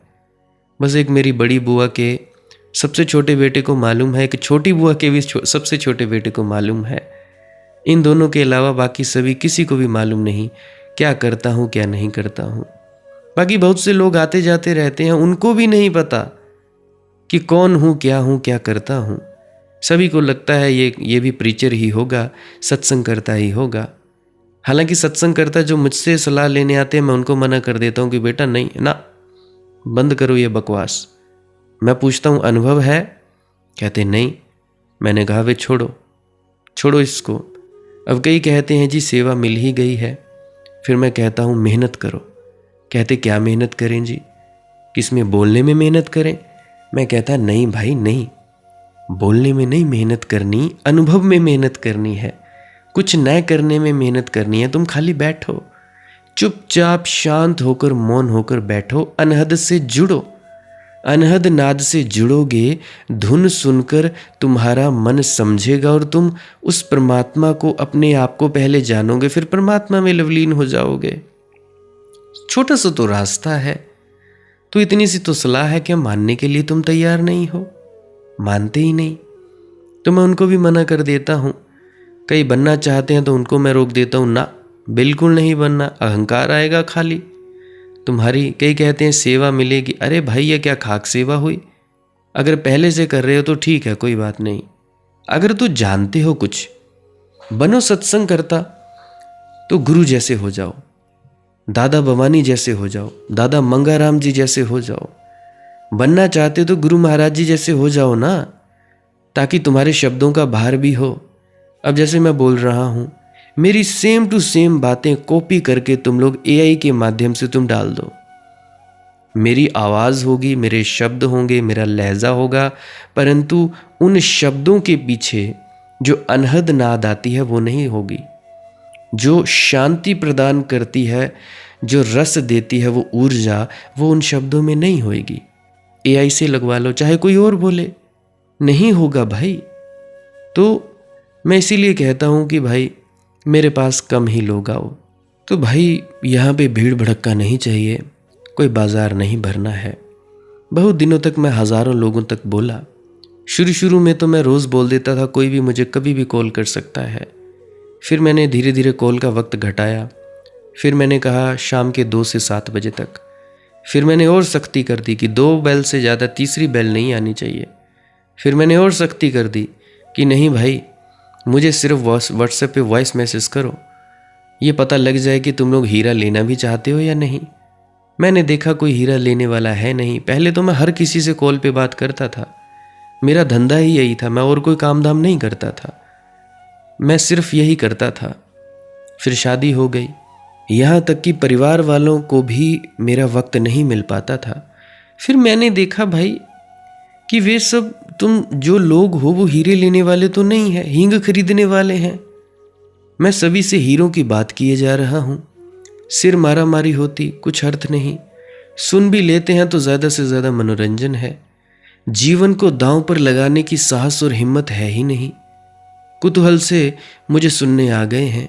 बस एक मेरी बड़ी बुआ के सबसे छोटे बेटे को मालूम है, एक छोटी बुआ के भी सबसे छोटे बेटे को मालूम है। इन दोनों के अलावा बाकी सभी किसी को भी मालूम नहीं क्या करता हूँ, क्या नहीं करता हूँ। बाकी बहुत से लोग आते जाते रहते हैं, उनको भी नहीं पता कि कौन हूँ, क्या करता हूँ। सभी को लगता है ये भी प्रीचर ही होगा, सत्संग करता ही होगा। हालांकि सत्संग करता जो मुझसे सलाह लेने आते हैं, मैं उनको मना कर देता हूँ कि बेटा नहीं ना, बंद करो ये बकवास। मैं पूछता हूँ अनुभव है? कहते नहीं। मैंने कहा वे छोड़ो इसको। अब कई कहते हैं जी सेवा मिल ही गई है। फिर मैं कहता हूँ मेहनत करो। कहते क्या मेहनत करें जी, किसमें? बोलने में मेहनत करें? मैं कहता नहीं भाई नहीं, बोलने में नहीं मेहनत करनी, अनुभव में मेहनत करनी है। कुछ नए करने में मेहनत करनी है। तुम खाली बैठो, चुपचाप शांत होकर, मौन होकर बैठो, अनहद से जुड़ो। अनहद नाद से जुड़ोगे, धुन सुनकर तुम्हारा मन समझेगा और तुम उस परमात्मा को, अपने आप को पहले जानोगे, फिर परमात्मा में लवलीन हो जाओगे। छोटा सा तो रास्ता है, तो इतनी सी तो सलाह है कि मानने के लिए तुम तैयार नहीं हो, मानते ही नहीं। तो मैं उनको भी मना कर देता हूँ। कई बनना चाहते हैं तो उनको मैं रोक देता हूँ, ना बिल्कुल नहीं बनना, अहंकार आएगा खाली तुम्हारी। कई कहते हैं सेवा मिलेगी। अरे भाई ये क्या खाक सेवा हुई? अगर पहले से कर रहे हो तो ठीक है, कोई बात नहीं। अगर तू जानते हो कुछ, बनो सत्संग करता, तो गुरु जैसे हो जाओ, दादा भवानी जैसे हो जाओ, दादा मंगाराम जी जैसे हो जाओ। बनना चाहते तो गुरु महाराज जी जैसे हो जाओ ना, ताकि तुम्हारे शब्दों का भार भी हो। अब जैसे मैं बोल रहा हूं, मेरी सेम टू सेम बातें कॉपी करके तुम लोग एआई के माध्यम से तुम डाल दो। मेरी आवाज़ होगी, मेरे शब्द होंगे, मेरा लहजा होगा, परंतु उन शब्दों के पीछे जो अनहद नाद आती है वो नहीं होगी। जो शांति प्रदान करती है, जो रस देती है, वो ऊर्जा, वो उन शब्दों में नहीं होगी। एआई से लगवा लो, चाहे कोई और बोले, नहीं होगा भाई। तो मैं इसीलिए कहता हूँ कि भाई मेरे पास कम ही लोग आओ। तो भाई यहाँ पे भीड़ भड़क्का नहीं चाहिए, कोई बाजार नहीं भरना है। बहुत दिनों तक मैं हज़ारों लोगों तक बोला। शुरू में तो मैं रोज़ बोल देता था, कोई भी मुझे कभी भी कॉल कर सकता है। फिर मैंने धीरे धीरे कॉल का वक्त घटाया। फिर मैंने कहा शाम के 2 से 7 बजे तक। फिर मैंने और सख्ती कर दी कि 2 बेल से ज़्यादा तीसरी बेल नहीं आनी चाहिए। फिर मैंने और सख्ती कर दी कि नहीं भाई, मुझे सिर्फ व्हाट्सएप पे वॉइस मैसेज करो, ये पता लग जाए कि तुम लोग हीरा लेना भी चाहते हो या नहीं। मैंने देखा कोई हीरा लेने वाला है नहीं। पहले तो मैं हर किसी से कॉल पे बात करता था, मेरा धंधा ही यही था, मैं और कोई काम धाम नहीं करता था, मैं सिर्फ यही करता था। फिर शादी हो गई, यहाँ तक कि परिवार वालों को भी मेरा वक्त नहीं मिल पाता था। फिर मैंने देखा भाई कि वे सब, तुम जो लोग हो वो हीरे लेने वाले तो नहीं है, हींग खरीदने वाले हैं। मैं सभी से हीरों की बात किए जा रहा हूँ, सिर मारा मारी होती, कुछ अर्थ नहीं। सुन भी लेते हैं तो ज़्यादा से ज़्यादा मनोरंजन है। जीवन को दांव पर लगाने की साहस और हिम्मत है ही नहीं। कुतूहल से मुझे सुनने आ गए हैं,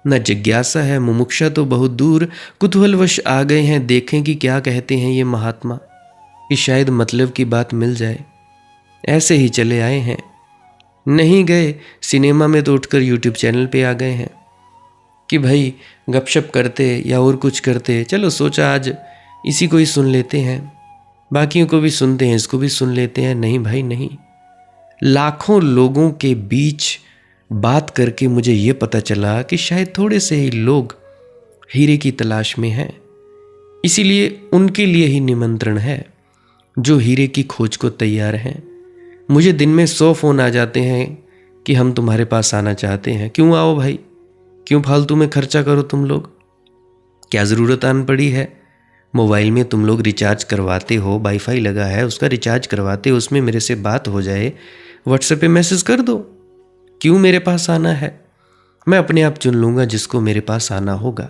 न जिज्ञासा है, मुमुक्षा तो बहुत दूर, कुतूहलवश आ गए हैं, देखें कि क्या कहते हैं ये महात्मा, कि शायद मतलब की बात मिल जाए। ऐसे ही चले आए हैं, नहीं गए सिनेमा में तो उठकर यूट्यूब चैनल पे आ गए हैं कि भाई गपशप करते या और कुछ करते। चलो सोचा आज इसी को ही सुन लेते हैं, बाकियों को भी सुनते हैं, इसको भी सुन लेते हैं। नहीं भाई नहीं, लाखों लोगों के बीच बात करके मुझे ये पता चला कि शायद थोड़े से ही लोग हीरे की तलाश में हैं। इसीलिए उनके लिए ही निमंत्रण है जो हीरे की खोज को तैयार हैं। मुझे दिन में 100 फ़ोन आ जाते हैं कि हम तुम्हारे पास आना चाहते हैं। क्यों आओ भाई, क्यों फालतू में खर्चा करो तुम लोग, क्या ज़रूरत आन पड़ी है। मोबाइल में तुम लोग रिचार्ज करवाते हो, वाईफाई लगा है उसका रिचार्ज करवाते हो, उसमें मेरे से बात हो जाए, व्हाट्सएप पे मैसेज कर दो। क्यों मेरे पास आना है, मैं अपने आप चुन लूँगा जिसको मेरे पास आना होगा।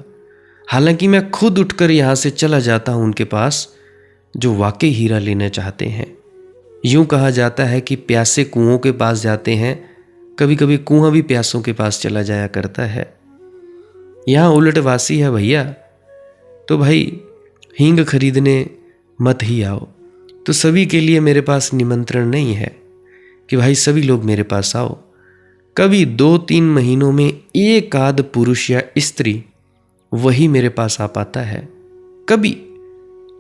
हालांकि मैं खुद उठकर यहाँ से चला जाता हूँ उनके पास जो वाकई हीरा लेना चाहते हैं। यूँ कहा जाता है कि प्यासे कुओं के पास जाते हैं, कभी कभी कुआं भी प्यासों के पास चला जाया करता है। यहाँ उलटवासी है भैया। तो भाई हींग खरीदने मत ही आओ। तो सभी के लिए मेरे पास निमंत्रण नहीं है कि भाई सभी लोग मेरे पास आओ। कभी 2-3 महीनों में एक आध पुरुष या स्त्री वही मेरे पास आ पाता है कभी,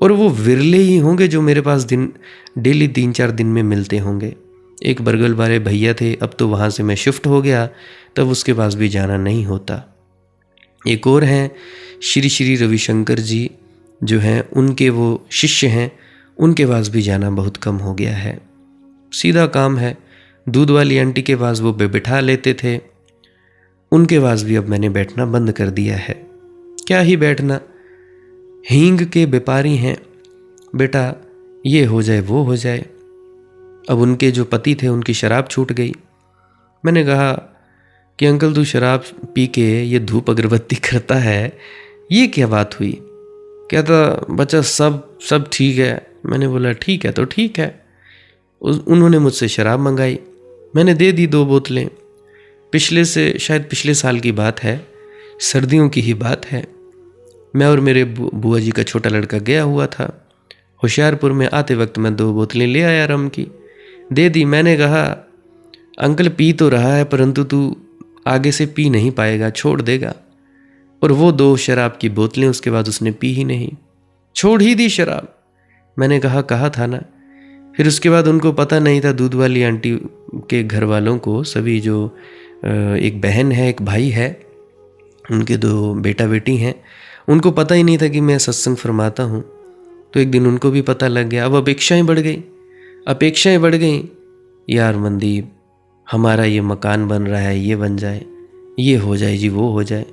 और वो विरले ही होंगे जो मेरे पास डेली 3-4 दिन में मिलते होंगे। एक बरगल वाले भैया थे, अब तो वहाँ से मैं शिफ्ट हो गया, तब उसके पास भी जाना नहीं होता। एक और हैं श्री श्री रविशंकर जी जो हैं, उनके वो शिष्य हैं, उनके पास भी जाना बहुत कम हो गया है। सीधा काम है, दूध वाली आंटी के पास वो बिठा लेते थे, उनके पास भी अब मैंने बैठना बंद कर दिया है। क्या ही बैठना, हींग के व्यापारी हैं बेटा, ये हो जाए वो हो जाए। अब उनके जो पति थे उनकी शराब छूट गई। मैंने कहा कि अंकल तू शराब पी के ये धूप अगरबत्ती करता है, ये क्या बात हुई। कहता बच्चा सब ठीक है। मैंने बोला ठीक है तो ठीक है। उन्होंने मुझसे शराब मंगाई, मैंने दे दी 2 बोतलें। शायद पिछले साल की बात है, सर्दियों की ही बात है। मैं और मेरे बुआ जी का छोटा लड़का गया हुआ था होशियारपुर में। आते वक्त मैं 2 बोतलें ले आया रम की, दे दी। मैंने कहा अंकल पी तो रहा है परंतु तू आगे से पी नहीं पाएगा, छोड़ देगा। और वो 2 शराब की बोतलें उसके बाद उसने पी ही नहीं, छोड़ ही दी शराब। मैंने कहा था ना। फिर उसके बाद उनको पता नहीं था, दूध वाली आंटी के घर वालों को, सभी जो एक बहन है एक भाई है, उनके 2 बेटा बेटी हैं, उनको पता ही नहीं था कि मैं सत्संग फरमाता हूँ। तो एक दिन उनको भी पता लग गया। अब अपेक्षाएं बढ़ गई, यार मनदीप हमारा ये मकान बन रहा है, ये बन जाए, ये हो जाए जी, वो हो जाए।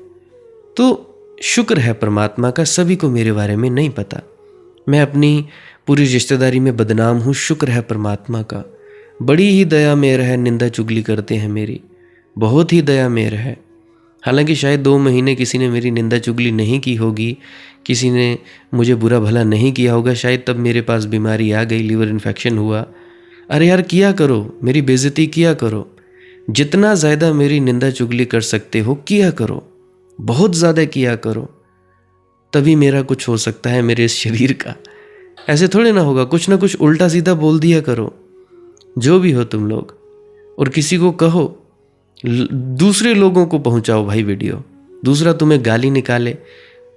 तो शुक्र है परमात्मा का, सभी को मेरे बारे में नहीं पता, मैं अपनी पूरी रिश्तेदारी में बदनाम हूँ। शुक्र है परमात्मा का, बड़ी ही दया मेर है, निंदा चुगली करते हैं मेरी, बहुत ही दया मेर है। हालांकि शायद 2 महीने किसी ने मेरी निंदा चुगली नहीं की होगी, किसी ने मुझे बुरा भला नहीं किया होगा, शायद तब मेरे पास बीमारी आ गई, लीवर इन्फेक्शन हुआ। अरे यार किया करो, मेरी बेइज्जती किया करो, जितना ज़्यादा मेरी निंदा चुगली कर सकते हो किया करो, बहुत ज़्यादा किया करो, तभी मेरा कुछ हो सकता है मेरे इस शरीर का। ऐसे थोड़े ना होगा, कुछ ना कुछ उल्टा सीधा बोल दिया करो, जो भी हो तुम लोग। और किसी को कहो, दूसरे लोगों को पहुंचाओ भाई वीडियो, दूसरा तुम्हें गाली निकाले,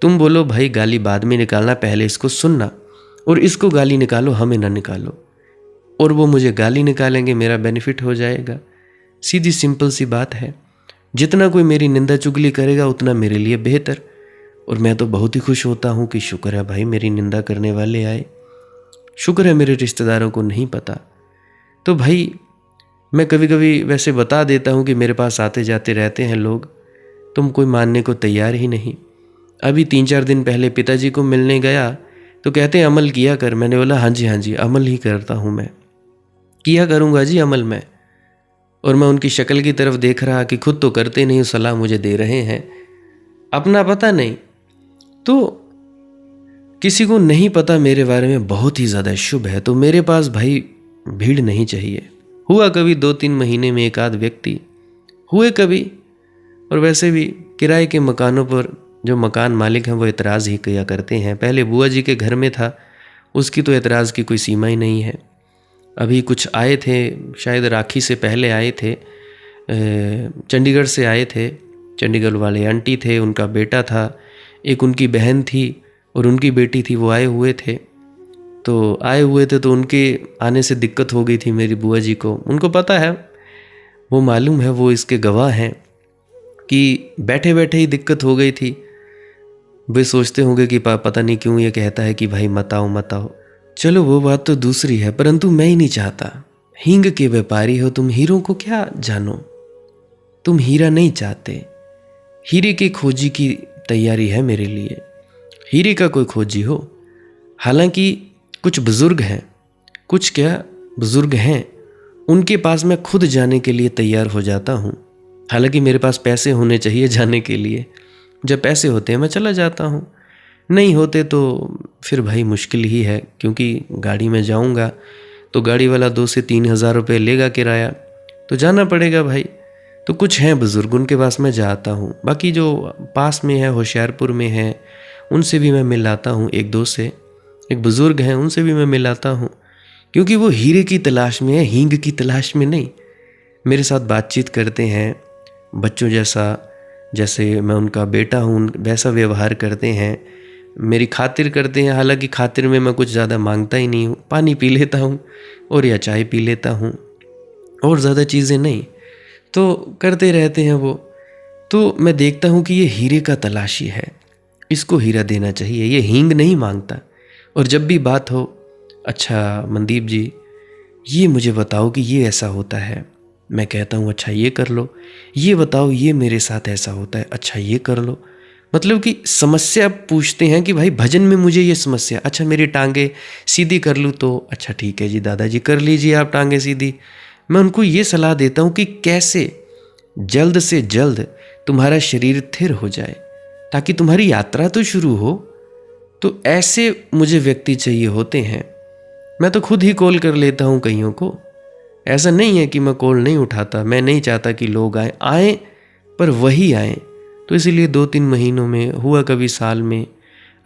तुम बोलो भाई गाली बाद में निकालना, पहले इसको सुनना, और इसको गाली निकालो, हमें ना निकालो। और वो मुझे गाली निकालेंगे, मेरा बेनिफिट हो जाएगा। सीधी सिंपल सी बात है। जितना कोई मेरी निंदा चुगली करेगा उतना मेरे लिए बेहतर। और मैं तो बहुत ही खुश होता हूँ कि शुक्र है भाई मेरी निंदा करने वाले आए, शुक्र है मेरे रिश्तेदारों को नहीं पता। तो भाई मैं कभी कभी वैसे बता देता हूँ कि मेरे पास आते जाते रहते हैं लोग, तुम कोई मानने को तैयार ही नहीं। अभी 3-4 दिन पहले पिताजी को मिलने गया तो कहते हैं अमल किया कर। मैंने बोला हाँ जी अमल ही करता हूँ, मैं किया करूँगा जी अमल में। और मैं उनकी शक्ल की तरफ देख रहा कि खुद तो करते नहीं, सलाह मुझे दे रहे हैं, अपना पता नहीं। तो किसी को नहीं पता मेरे बारे में बहुत ही ज़्यादा शुभ है, तो मेरे पास भाई भीड़ नहीं चाहिए। हुआ कभी 2-3 महीने में 1 आध व्यक्ति हुए कभी, और वैसे भी किराए के मकानों पर जो मकान मालिक हैं वो एतराज़ ही किया करते हैं। पहले बुआ जी के घर में था, उसकी तो एतराज़ की कोई सीमा ही नहीं है। अभी कुछ आए थे, शायद राखी से पहले आए थे, चंडीगढ़ से आए थे, चंडीगढ़ वाले आंटी थे, उनका बेटा था, एक उनकी बहन थी और उनकी बेटी थी, वो आए हुए थे। तो उनके आने से दिक्कत हो गई थी मेरी बुआ जी को, उनको पता है, वो मालूम है, वो इसके गवाह हैं कि बैठे बैठे ही दिक्कत हो गई थी। वे सोचते होंगे कि पता नहीं क्यों ये कहता है कि भाई मत आओ। चलो वो बात तो दूसरी है, परंतु मैं ही नहीं चाहता। हींग के व्यापारी हो तुम, हीरों को क्या जानो, तुम हीरा नहीं चाहते। हीरे के खोजी की तैयारी है मेरे लिए, हीरे का कोई खोजी हो। हालांकि कुछ बुजुर्ग हैं, कुछ क्या बुजुर्ग हैं, उनके पास मैं खुद जाने के लिए तैयार हो जाता हूँ। हालांकि मेरे पास पैसे होने चाहिए जाने के लिए, जब पैसे होते हैं मैं चला जाता हूँ, नहीं होते तो फिर भाई मुश्किल ही है, क्योंकि गाड़ी में जाऊँगा तो गाड़ी वाला 2 से 3 हज़ार रुपये लेगा किराया, तो जाना पड़ेगा भाई। तो कुछ हैं बुज़ुर्ग, उनके पास मैं जाता हूँ। बाकी जो पास में है, होशियारपुर में है, उनसे भी मैं मिल आता हूँ, 1-2 से। एक बुज़ुर्ग हैं, उनसे भी मैं मिल आता हूँ, क्योंकि वो हीरे की तलाश में है, हींग की तलाश में नहीं। मेरे साथ बातचीत करते हैं बच्चों जैसा, जैसे मैं उनका बेटा हूँ वैसा व्यवहार करते हैं, मेरी खातिर करते हैं। हालांकि खातिर में मैं कुछ ज़्यादा मांगता ही नहीं हूँ, पानी पी लेता हूँ और या चाय पी लेता हूँ, और ज़्यादा चीज़ें नहीं, तो करते रहते हैं वो। तो मैं देखता हूँ कि ये हीरे का तलाशी है, इसको हीरा देना चाहिए, ये हींग नहीं मांगता। और जब भी बात हो, अच्छा मनदीप जी ये मुझे बताओ कि ये ऐसा होता है, मैं कहता हूँ अच्छा ये कर लो। ये बताओ ये मेरे साथ ऐसा होता है, अच्छा ये कर लो। मतलब कि समस्या पूछते हैं कि भाई भजन में मुझे ये समस्या, अच्छा मेरी टांगे सीधी कर लूँ तो, अच्छा ठीक है जी दादाजी कर लीजिए आप टांगे सीधी। मैं उनको ये सलाह देता हूँ कि कैसे जल्द से जल्द तुम्हारा शरीर स्थिर हो जाए, ताकि तुम्हारी यात्रा तो शुरू हो। तो ऐसे मुझे व्यक्ति चाहिए होते हैं। मैं तो खुद ही कॉल कर लेता हूँ कईयों को, ऐसा नहीं है कि मैं कॉल नहीं उठाता, मैं नहीं चाहता कि लोग आएँ पर वही आएँ। तो इसीलिए 2-3 महीनों में हुआ, कभी साल में,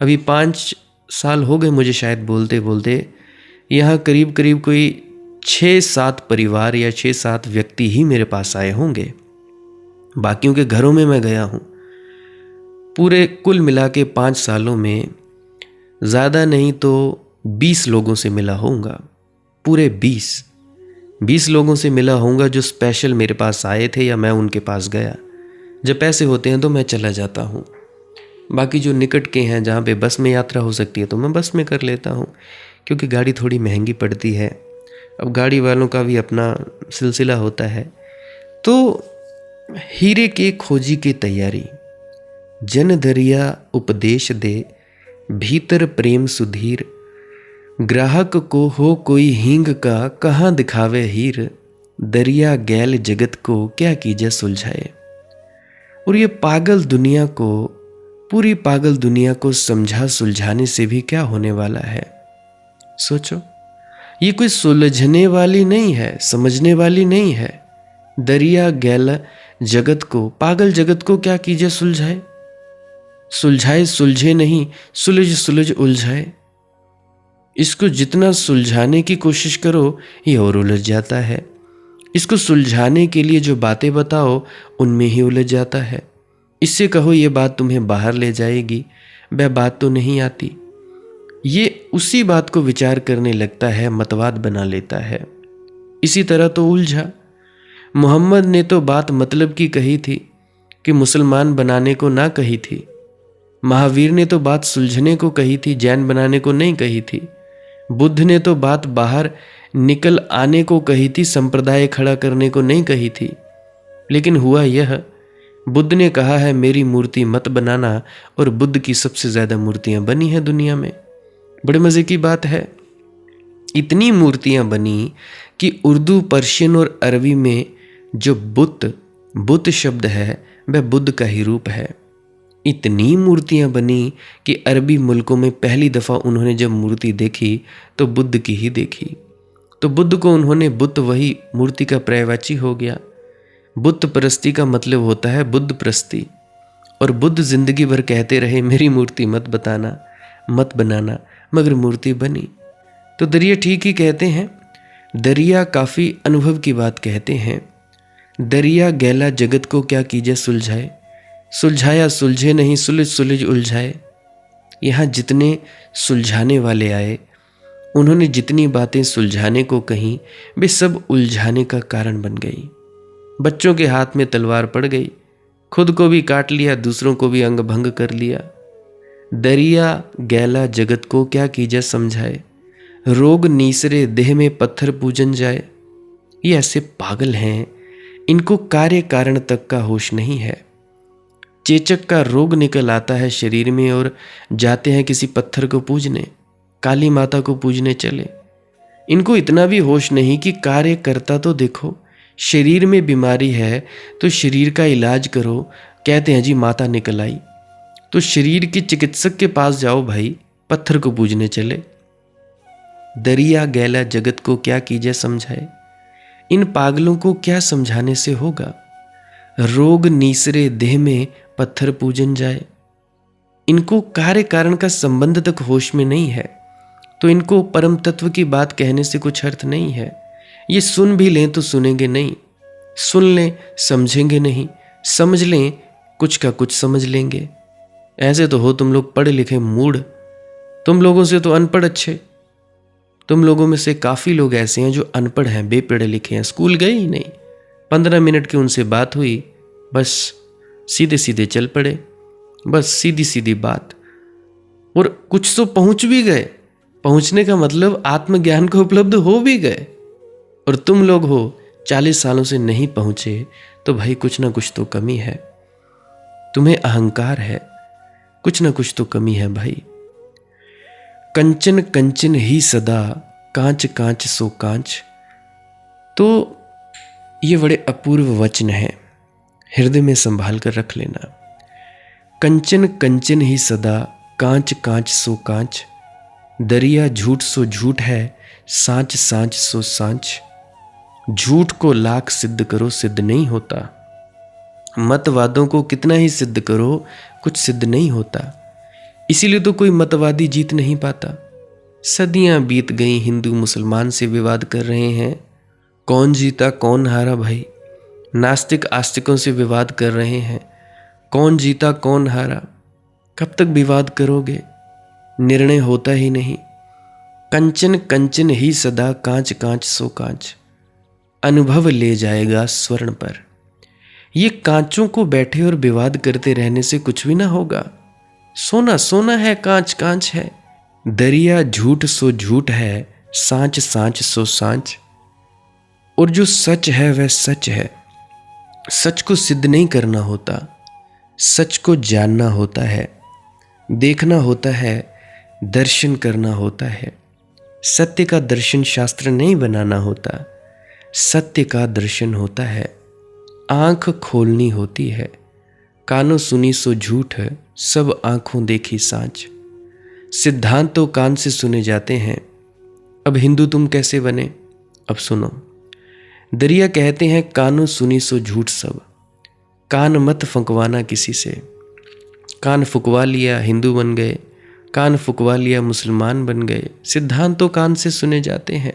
अभी 5 साल हो गए मुझे शायद बोलते बोलते। यहाँ करीब करीब कोई 6-7 परिवार या 6-7 व्यक्ति ही मेरे पास आए होंगे, बाकियों के घरों में मैं गया हूँ। पूरे कुल मिला के 5 सालों में ज़्यादा नहीं तो 20 लोगों से मिला होऊंगा। पूरे 20 लोगों से मिला होऊंगा जो स्पेशल मेरे पास आए थे या मैं उनके पास गया। जब पैसे होते हैं तो मैं चला जाता हूँ। बाकी जो निकट के हैं जहाँ पे बस में यात्रा हो सकती है तो मैं बस में कर लेता हूँ, क्योंकि गाड़ी थोड़ी महंगी पड़ती है। अब गाड़ी वालों का भी अपना सिलसिला होता है। तो हीरे के खोजी की तैयारी, जन दरिया उपदेश दे, भीतर प्रेम सुधीर, ग्राहक को हो कोई हींग का, कहाँ दिखावे हीर, दरिया गैल जगत को क्या कीजे सुलझाए। और ये पागल दुनिया को, पूरी पागल दुनिया को समझा सुलझाने से भी क्या होने वाला है। सोचो, ये कोई सुलझने वाली नहीं है, समझने वाली नहीं है। दरिया गैल जगत को, पागल जगत को क्या कीजिए सुलझाए। सुलझाए सुलझे नहीं, सुलझ सुलझ उलझाए। इसको जितना सुलझाने की कोशिश करो ये और उलझ जाता है। इसको सुलझाने के लिए जो बातें बताओ उनमें ही उलझ जाता है। इससे कहो ये बात तुम्हें बाहर ले जाएगी, वह बात तो नहीं आती। ये उसी बात को विचार करने लगता है, मतवाद बना लेता है। इसी तरह तो उलझा। मोहम्मद ने तो बात मतलब की कही थी कि मुसलमान बनाने को ना कही थी। महावीर ने तो बात सुलझने को कही थी, जैन बनाने को नहीं कही थी। बुद्ध ने तो बात बाहर निकल आने को कही थी, संप्रदाय खड़ा करने को नहीं कही थी। लेकिन हुआ यह, बुद्ध ने कहा है मेरी मूर्ति मत बनाना, और बुद्ध की सबसे ज्यादा मूर्तियां बनी हैं दुनिया में। बड़े मजे की बात है, इतनी मूर्तियां बनी कि उर्दू, पर्शियन और अरबी में जो बुत शब्द है वह बुद्ध का ही रूप है। इतनी मूर्तियां बनी कि अरबी मुल्कों में पहली दफा उन्होंने जब मूर्ति देखी तो बुद्ध की ही देखी। तो बुद्ध को उन्होंने बुत, वही मूर्ति का पर्यायवाची हो गया। बुत परस्ती का मतलब होता है बुद्ध प्रस्ती। और बुद्ध जिंदगी भर कहते रहे मेरी मूर्ति मत बनाना, मगर मूर्ति बनी। तो दरिया ठीक ही कहते हैं, दरिया काफी अनुभव की बात कहते हैं। दरिया गैला जगत को क्या कीजिए सुलझाए, सुलझाया सुलझे नहीं, सुलझ सुलझ उलझाए। यहाँ जितने सुलझाने वाले आए, उन्होंने जितनी बातें सुलझाने को कहीं, वे सब उलझाने का कारण बन गई। बच्चों के हाथ में तलवार पड़ गई, खुद को भी काट लिया, दूसरों को भी अंग भंग कर लिया। दरिया गैला जगत को क्या कीजिए समझाए, रोग नीसरे देह में पत्थर पूजन जाए। ये ऐसे पागल हैं, इनको कार्य कारण तक का होश नहीं है। चेचक का रोग निकल आता है शरीर में और जाते हैं किसी पत्थर को पूजने, काली माता को पूजने चले। इनको इतना भी होश नहीं कि कार्य करता तो देखो, शरीर में बीमारी है तो शरीर का इलाज करो। कहते हैं जी माता निकल आई, तो शरीर के चिकित्सक के पास जाओ भाई, पत्थर को पूजने चले। दरिया गैला जगत को क्या कीजिए समझाए, इन पागलों को क्या समझाने से होगा। रोग नीसरे देह में पत्थर पूजन जाए। इनको कार्य कारण का संबंध तक होश में नहीं है, तो इनको परम तत्व की बात कहने से कुछ अर्थ नहीं है। ये सुन भी लें तो सुनेंगे नहीं, सुन लें समझेंगे नहीं, समझ लें कुछ का कुछ समझ लेंगे। ऐसे तो हो तुम लोग पढ़े लिखे मूढ़, तुम लोगों से तो अनपढ़ अच्छे। तुम लोगों में से काफ़ी लोग ऐसे हैं जो अनपढ़ हैं, बेपढ़े लिखे हैं, स्कूल गए ही नहीं। 15 मिनट की उनसे बात हुई, बस सीधे सीधे चल पड़े, बस सीधी सीधी बात। और कुछ तो पहुंच भी गए, पहुंचने का मतलब आत्मज्ञान को उपलब्ध हो भी गए। और तुम लोग हो 40 सालों से नहीं पहुंचे, तो भाई कुछ ना कुछ तो कमी है। तुम्हें अहंकार है, कुछ ना कुछ तो कमी है भाई। कंचन कंचन ही सदा, कांच कांच सो कांच। तो ये बड़े अपूर्व वचन हैं, हृदय में संभाल कर रख लेना। कंचन कंचन ही सदा, कांच कांच सो कांच। दरिया झूठ सो झूठ है, सांच सांच सो सांच। झूठ को लाख सिद्ध करो, सिद्ध नहीं होता। मतवादों को कितना ही सिद्ध करो, कुछ सिद्ध नहीं होता। इसीलिए तो कोई मतवादी जीत नहीं पाता। सदियां बीत गई, हिंदू मुसलमान से विवाद कर रहे हैं, कौन जीता कौन हारा भाई। नास्तिक आस्तिकों से विवाद कर रहे हैं, कौन जीता कौन हारा। कब तक विवाद करोगे, निर्णय होता ही नहीं। कंचन कंचन ही सदा, कांच कांच सो कांच, अनुभव ले जाएगा स्वर्ण पर। ये कांचों को बैठे और विवाद करते रहने से कुछ भी ना होगा। सोना सोना है, कांच कांच है, दरिया झूठ सो झूठ है, सांच सांच सो सांच। और जो सच है वह सच है। सच को सिद्ध नहीं करना होता, सच को जानना होता है, देखना होता है, दर्शन करना होता है। सत्य का दर्शन शास्त्र नहीं बनाना होता, सत्य का दर्शन होता है। आंख खोलनी होती है, कानों सुनी सो झूठ, सब आंखों देखी सांच। सिद्धांत तो कान से सुने जाते हैं, अब हिंदू तुम कैसे बने? अब सुनो। दरिया कहते हैं कानों सुनी सो झूठ सब, कान मत फुकवाना किसी से। कान फुकवा लिया हिंदू बन गए, कान फुकवा लिया मुसलमान बन गए। सिद्धांत तो कान से सुने जाते हैं,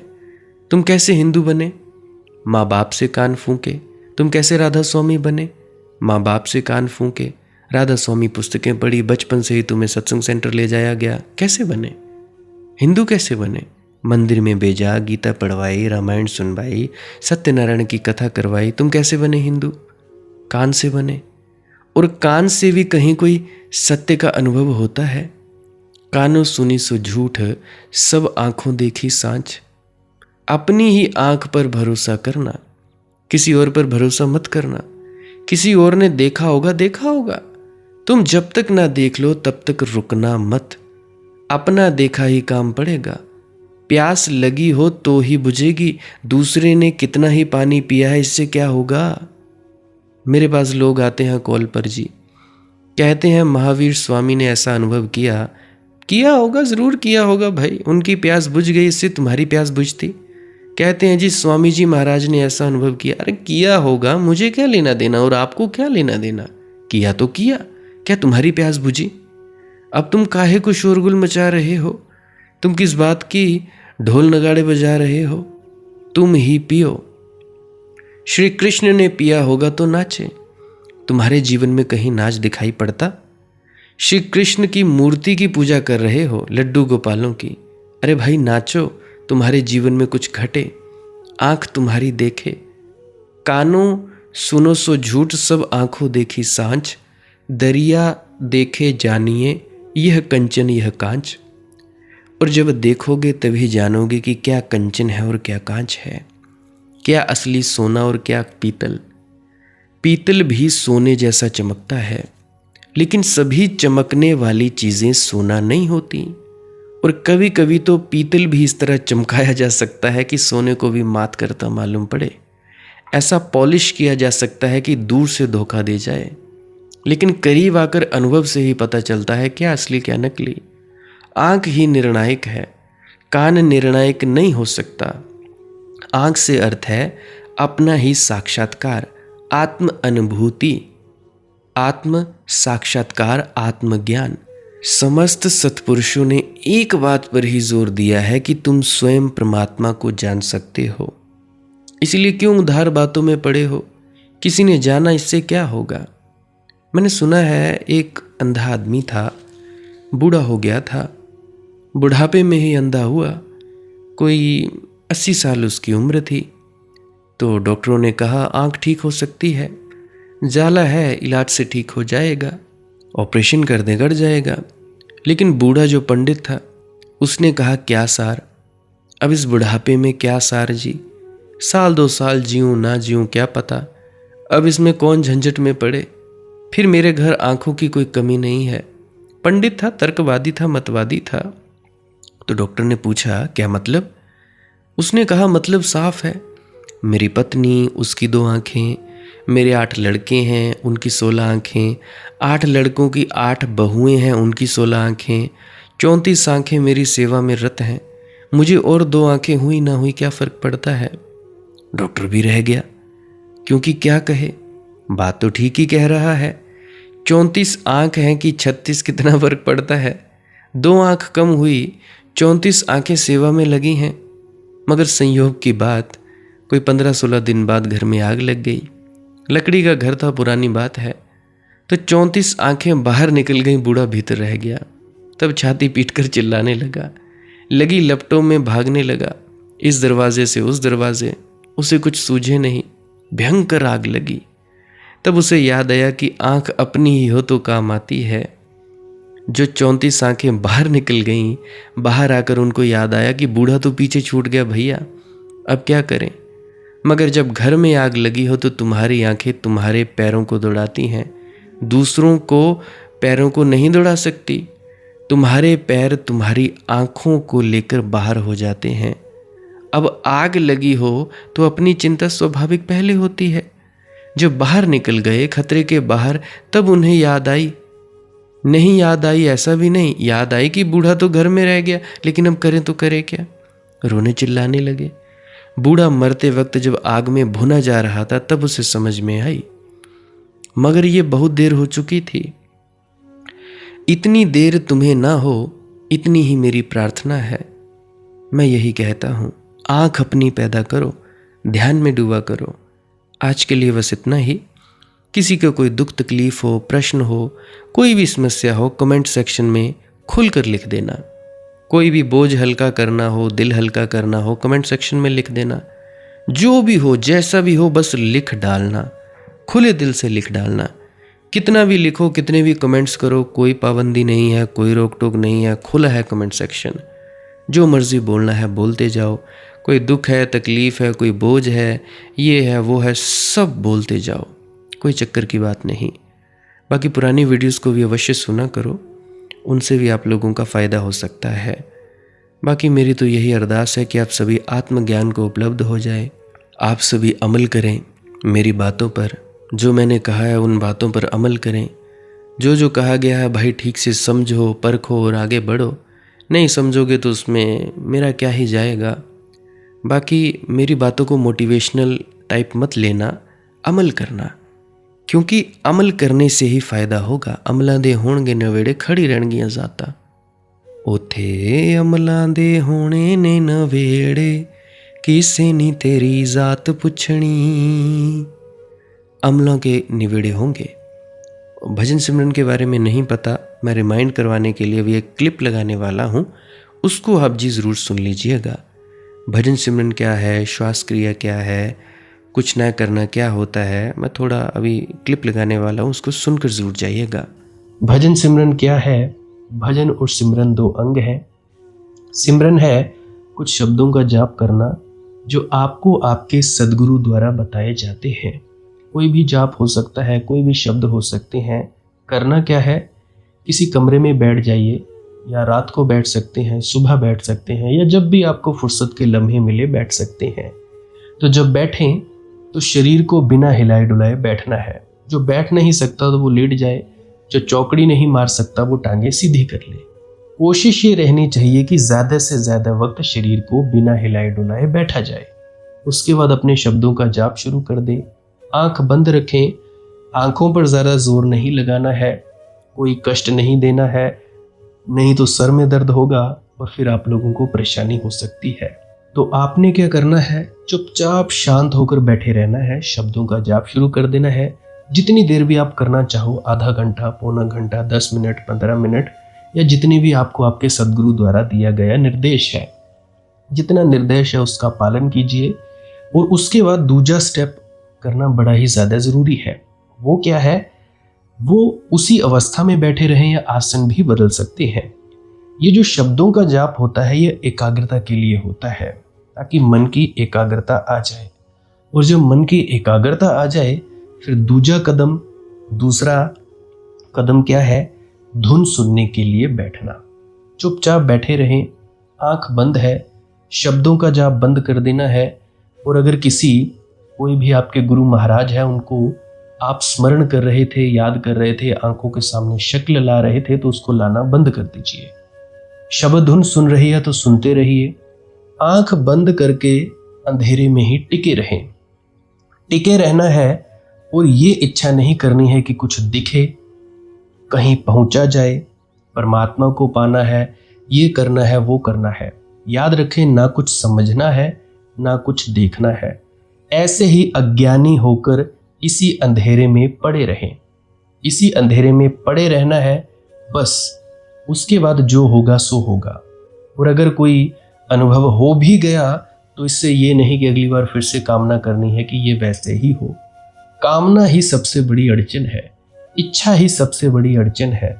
तुम कैसे हिंदू बने? माँ बाप से कान फूके। तुम कैसे राधा स्वामी बने? माँ बाप से कान फूके। राधा स्वामी पुस्तकें पढ़ी, बचपन से ही तुम्हें सत्संग सेंटर ले जाया गया, कैसे बने? हिंदू कैसे बने? मंदिर में भेजा, गीता पढ़वाई, रामायण सुनवाई, सत्यनारायण की कथा करवाई, तुम कैसे बने हिंदू? कान से बने। और कान से भी कहीं कोई सत्य का अनुभव होता है? कानों सुनी सो झूठ, सब आंखों देखी सांच। अपनी ही आंख पर भरोसा करना, किसी और पर भरोसा मत करना। किसी और ने देखा होगा, देखा होगा। तुम जब तक ना देख लो तब तक रुकना मत, अपना देखा ही काम पड़ेगा। प्यास लगी हो तो ही बुझेगी, दूसरे ने कितना ही पानी पिया है इससे क्या होगा? मेरे पास लोग आते हैं कॉल पर जी, कहते हैं महावीर स्वामी ने ऐसा अनुभव किया। किया होगा, जरूर किया होगा भाई, उनकी प्यास बुझ गई, इससे तुम्हारी प्यास बुझती? कहते हैं जी स्वामी जी महाराज ने ऐसा अनुभव किया। अरे किया होगा, मुझे क्या लेना देना और आपको क्या लेना देना? किया तो किया, क्या तुम्हारी प्यास बुझी? अब तुम काहे को शोरगुल मचा रहे हो? तुम किस बात की ढोल नगाड़े बजा रहे हो? तुम ही पियो। श्री कृष्ण ने पिया होगा तो नाचे। तुम्हारे जीवन में कहीं नाच दिखाई पड़ता? श्री कृष्ण की मूर्ति की पूजा कर रहे हो, लड्डू गोपालों की। अरे भाई नाचो, तुम्हारे जीवन में कुछ घटे, आंख तुम्हारी देखे। कानों सुनो सो झूठ, सब आंखों देखी सांच। दरिया देखे जानिए, यह कंचन यह कांच। और जब देखोगे तभी जानोगे कि क्या कंचन है और क्या कांच है, क्या असली सोना और क्या पीतल। पीतल भी सोने जैसा चमकता है, लेकिन सभी चमकने वाली चीजें सोना नहीं होती। और कभी कभी तो पीतल भी इस तरह चमकाया जा सकता है कि सोने को भी मात करता मालूम पड़े। ऐसा पॉलिश किया जा सकता है कि दूर से धोखा दे जाए, लेकिन करीब आकर अनुभव से ही पता चलता है क्या असली क्या नकली। आंख ही निर्णायक है, कान निर्णायक नहीं हो सकता। आंख से अर्थ है अपना ही साक्षात्कार, आत्म अनुभूति, आत्म साक्षात्कार, आत्मज्ञान। समस्त सत्पुरुषों ने एक बात पर ही जोर दिया है कि तुम स्वयं परमात्मा को जान सकते हो। इसलिए क्यों उधार बातों में पड़े हो? किसी ने जाना इससे क्या होगा? मैंने सुना है एक अंधा आदमी था, बूढ़ा हो गया था, बुढ़ापे में ही अंधा हुआ। कोई 80 साल उसकी उम्र थी। तो डॉक्टरों ने कहा आंख ठीक हो सकती है, जाला है, इलाज से ठीक हो जाएगा, ऑपरेशन कर दे गड़ जाएगा। लेकिन बूढ़ा जो पंडित था उसने कहा क्या सार, अब इस बुढ़ापे में क्या सार जी, साल 2 साल जीऊँ ना जीऊँ क्या पता, अब इसमें कौन झंझट में पड़े, फिर मेरे घर आंखों की कोई कमी नहीं है। पंडित था, तर्कवादी था, मतवादी था। तो डॉक्टर ने पूछा क्या मतलब? उसने कहा मतलब साफ है, मेरी पत्नी, उसकी 2 आंखें, मेरे 8 लड़के हैं, उनकी 16 आंखें, 8 लड़कों की 8 बहुएं हैं, उनकी 16 आंखें, 34 आंखें मेरी सेवा में रत हैं, मुझे और 2 आंखें हुई ना हुई क्या फ़र्क पड़ता है। डॉक्टर भी रह गया, क्योंकि क्या कहे, बात तो ठीक ही कह रहा है। 34 आंख हैं कि 36 कितना फ़र्क पड़ता है। 2 आंख कम हुई, 34 आंखें सेवा में लगी हैं। मगर संयोग की बात, कोई 15-16 दिन बाद घर में आग लग गई। लकड़ी का घर था, पुरानी बात है। तो 34 आंखें बाहर निकल गईं, बूढ़ा भीतर रह गया। तब छाती पीटकर चिल्लाने लगा, लगी लपटों में भागने लगा, इस दरवाजे से उस दरवाजे। उसे कुछ सूझे नहीं, भयंकर आग लगी। तब उसे याद आया कि आंख अपनी ही हो तो काम आती है। जो 34 आंखें बाहर निकल गईं, बाहर आकर उनको याद आया कि बूढ़ा तो पीछे छूट गया भैया, अब क्या करें। मगर जब घर में आग लगी हो तो तुम्हारी आंखें तुम्हारे पैरों को दौड़ाती हैं, दूसरों को पैरों को नहीं दौड़ा सकती। तुम्हारे पैर तुम्हारी आंखों को लेकर बाहर हो जाते हैं। अब आग लगी हो तो अपनी चिंता स्वाभाविक पहले होती है। जब बाहर निकल गए खतरे के बाहर, तब उन्हें याद आई, नहीं याद आई ऐसा भी नहीं, याद आई कि बूढ़ा तो घर में रह गया, लेकिन अब करें तो करें क्या। रोने चिल्लाने लगे। बूढ़ा मरते वक्त जब आग में भुना जा रहा था तब उसे समझ में आई, मगर ये बहुत देर हो चुकी थी। इतनी देर तुम्हें ना हो, इतनी ही मेरी प्रार्थना है। मैं यही कहता हूँ, आंख अपनी पैदा करो, ध्यान में डूबा करो। आज के लिए बस इतना ही। किसी का कोई दुख तकलीफ हो, प्रश्न हो, कोई भी समस्या हो, कमेंट सेक्शन में खुलकर लिख देना। कोई भी बोझ हल्का करना हो, दिल हल्का करना हो, कमेंट सेक्शन में लिख देना। जो भी हो, जैसा भी हो, बस लिख डालना, खुले दिल से लिख डालना। कितना भी लिखो, कितने भी कमेंट्स करो, कोई पाबंदी नहीं है, कोई रोक टोक नहीं है, खुला है कमेंट सेक्शन। जो मर्जी बोलना है बोलते जाओ। कोई दुख है, तकलीफ है, कोई बोझ है, ये है वो है, सब बोलते जाओ, कोई चक्कर की बात नहीं। बाकी पुरानी वीडियोस को भी अवश्य सुना करो, उनसे भी आप लोगों का फ़ायदा हो सकता है। बाकी मेरी तो यही अरदास है कि आप सभी आत्मज्ञान को उपलब्ध हो जाए, आप सभी अमल करें मेरी बातों पर। जो मैंने कहा है उन बातों पर अमल करें। जो जो कहा गया है भाई ठीक से समझो, परखो और आगे बढ़ो। नहीं समझोगे तो उसमें मेरा क्या ही जाएगा। बाकी मेरी बातों को मोटिवेशनल टाइप मत लेना, अमल करना, क्योंकि अमल करने से ही फ़ायदा होगा। अमलां दे होणगे नवेड़े, खड़ी रहणगियां जाता। उथे अमलां दे होणे ने नवेड़े, किसे नी तेरी जात पुछणी। अमलों के निवेड़े होंगे। भजन सिमरन के बारे में नहीं पता, मैं रिमाइंड करवाने के लिए भी एक क्लिप लगाने वाला हूँ, उसको आप जी ज़रूर सुन लीजिएगा। भजन सिमरन क्या है, श्वास क्रिया क्या है, कुछ ना करना क्या होता है, मैं थोड़ा अभी क्लिप लगाने वाला हूँ, उसको सुनकर ज़रूर जाइएगा। भजन सिमरन क्या है? भजन और सिमरन दो अंग हैं। सिमरन है कुछ शब्दों का जाप करना जो आपको आपके सद्गुरु द्वारा बताए जाते हैं। कोई भी जाप हो सकता है, कोई भी शब्द हो सकते हैं। करना क्या है? किसी कमरे में बैठ जाइए, या रात को बैठ सकते हैं, सुबह बैठ सकते हैं, या जब भी आपको फुर्सत के लम्हे मिले बैठ सकते हैं। तो जब बैठें तो शरीर को बिना हिलाए डुलाए बैठना है। जो बैठ नहीं सकता तो वो लेट जाए, जो चौकड़ी नहीं मार सकता वो टांगे सीधी कर ले। कोशिश ये रहनी चाहिए कि ज़्यादा से ज़्यादा वक्त शरीर को बिना हिलाए डुलाए बैठा जाए। उसके बाद अपने शब्दों का जाप शुरू कर दें। आंख बंद रखें, आंखों पर ज़्यादा जोर नहीं लगाना है, कोई कष्ट नहीं देना है, नहीं तो सर में दर्द होगा और फिर आप लोगों को परेशानी हो सकती है। तो आपने क्या करना है? चुपचाप शांत होकर बैठे रहना है, शब्दों का जाप शुरू कर देना है। जितनी देर भी आप करना चाहो, आधा घंटा, पौना घंटा, 10 मिनट, 15 मिनट, या जितनी भी आपको आपके सद्गुरु द्वारा दिया गया निर्देश है, जितना निर्देश है उसका पालन कीजिए। और उसके बाद दूसरा स्टेप करना बड़ा ही ज़्यादा ज़रूरी है। वो क्या है? वो उसी अवस्था में बैठे रहें या आसन भी बदल सकते हैं। ये जो शब्दों का जाप होता है ये एकाग्रता के लिए होता है, ताकि मन की एकाग्रता आ जाए। और जब मन की एकाग्रता आ जाए फिर दूसरा कदम क्या है? धुन सुनने के लिए बैठना। चुपचाप बैठे रहें, आंख बंद है, शब्दों का जाप बंद कर देना है। और अगर कोई भी आपके गुरु महाराज है, उनको आप स्मरण कर रहे थे, याद कर रहे थे, आंखों के सामने शक्ल ला रहे थे, तो उसको लाना बंद कर दीजिए। शब्द धुन सुन रही है तो सुनते रहिए। आंख बंद करके अंधेरे में ही टिके रहें। टिके रहना है और ये इच्छा नहीं करनी है कि कुछ दिखे, कहीं पहुंचा जाए, परमात्मा को पाना है, ये करना है, वो करना है। याद रखें, ना कुछ समझना है, ना कुछ देखना है। ऐसे ही अज्ञानी होकर इसी अंधेरे में पड़े रहें। इसी अंधेरे में पड़े रहना है बस। उसके बाद जो होगा सो होगा। और अगर कोई अनुभव हो भी गया तो इससे ये नहीं कि अगली बार फिर से कामना करनी है कि ये वैसे ही हो। कामना ही सबसे बड़ी अड़चन है, इच्छा ही सबसे बड़ी अड़चन है,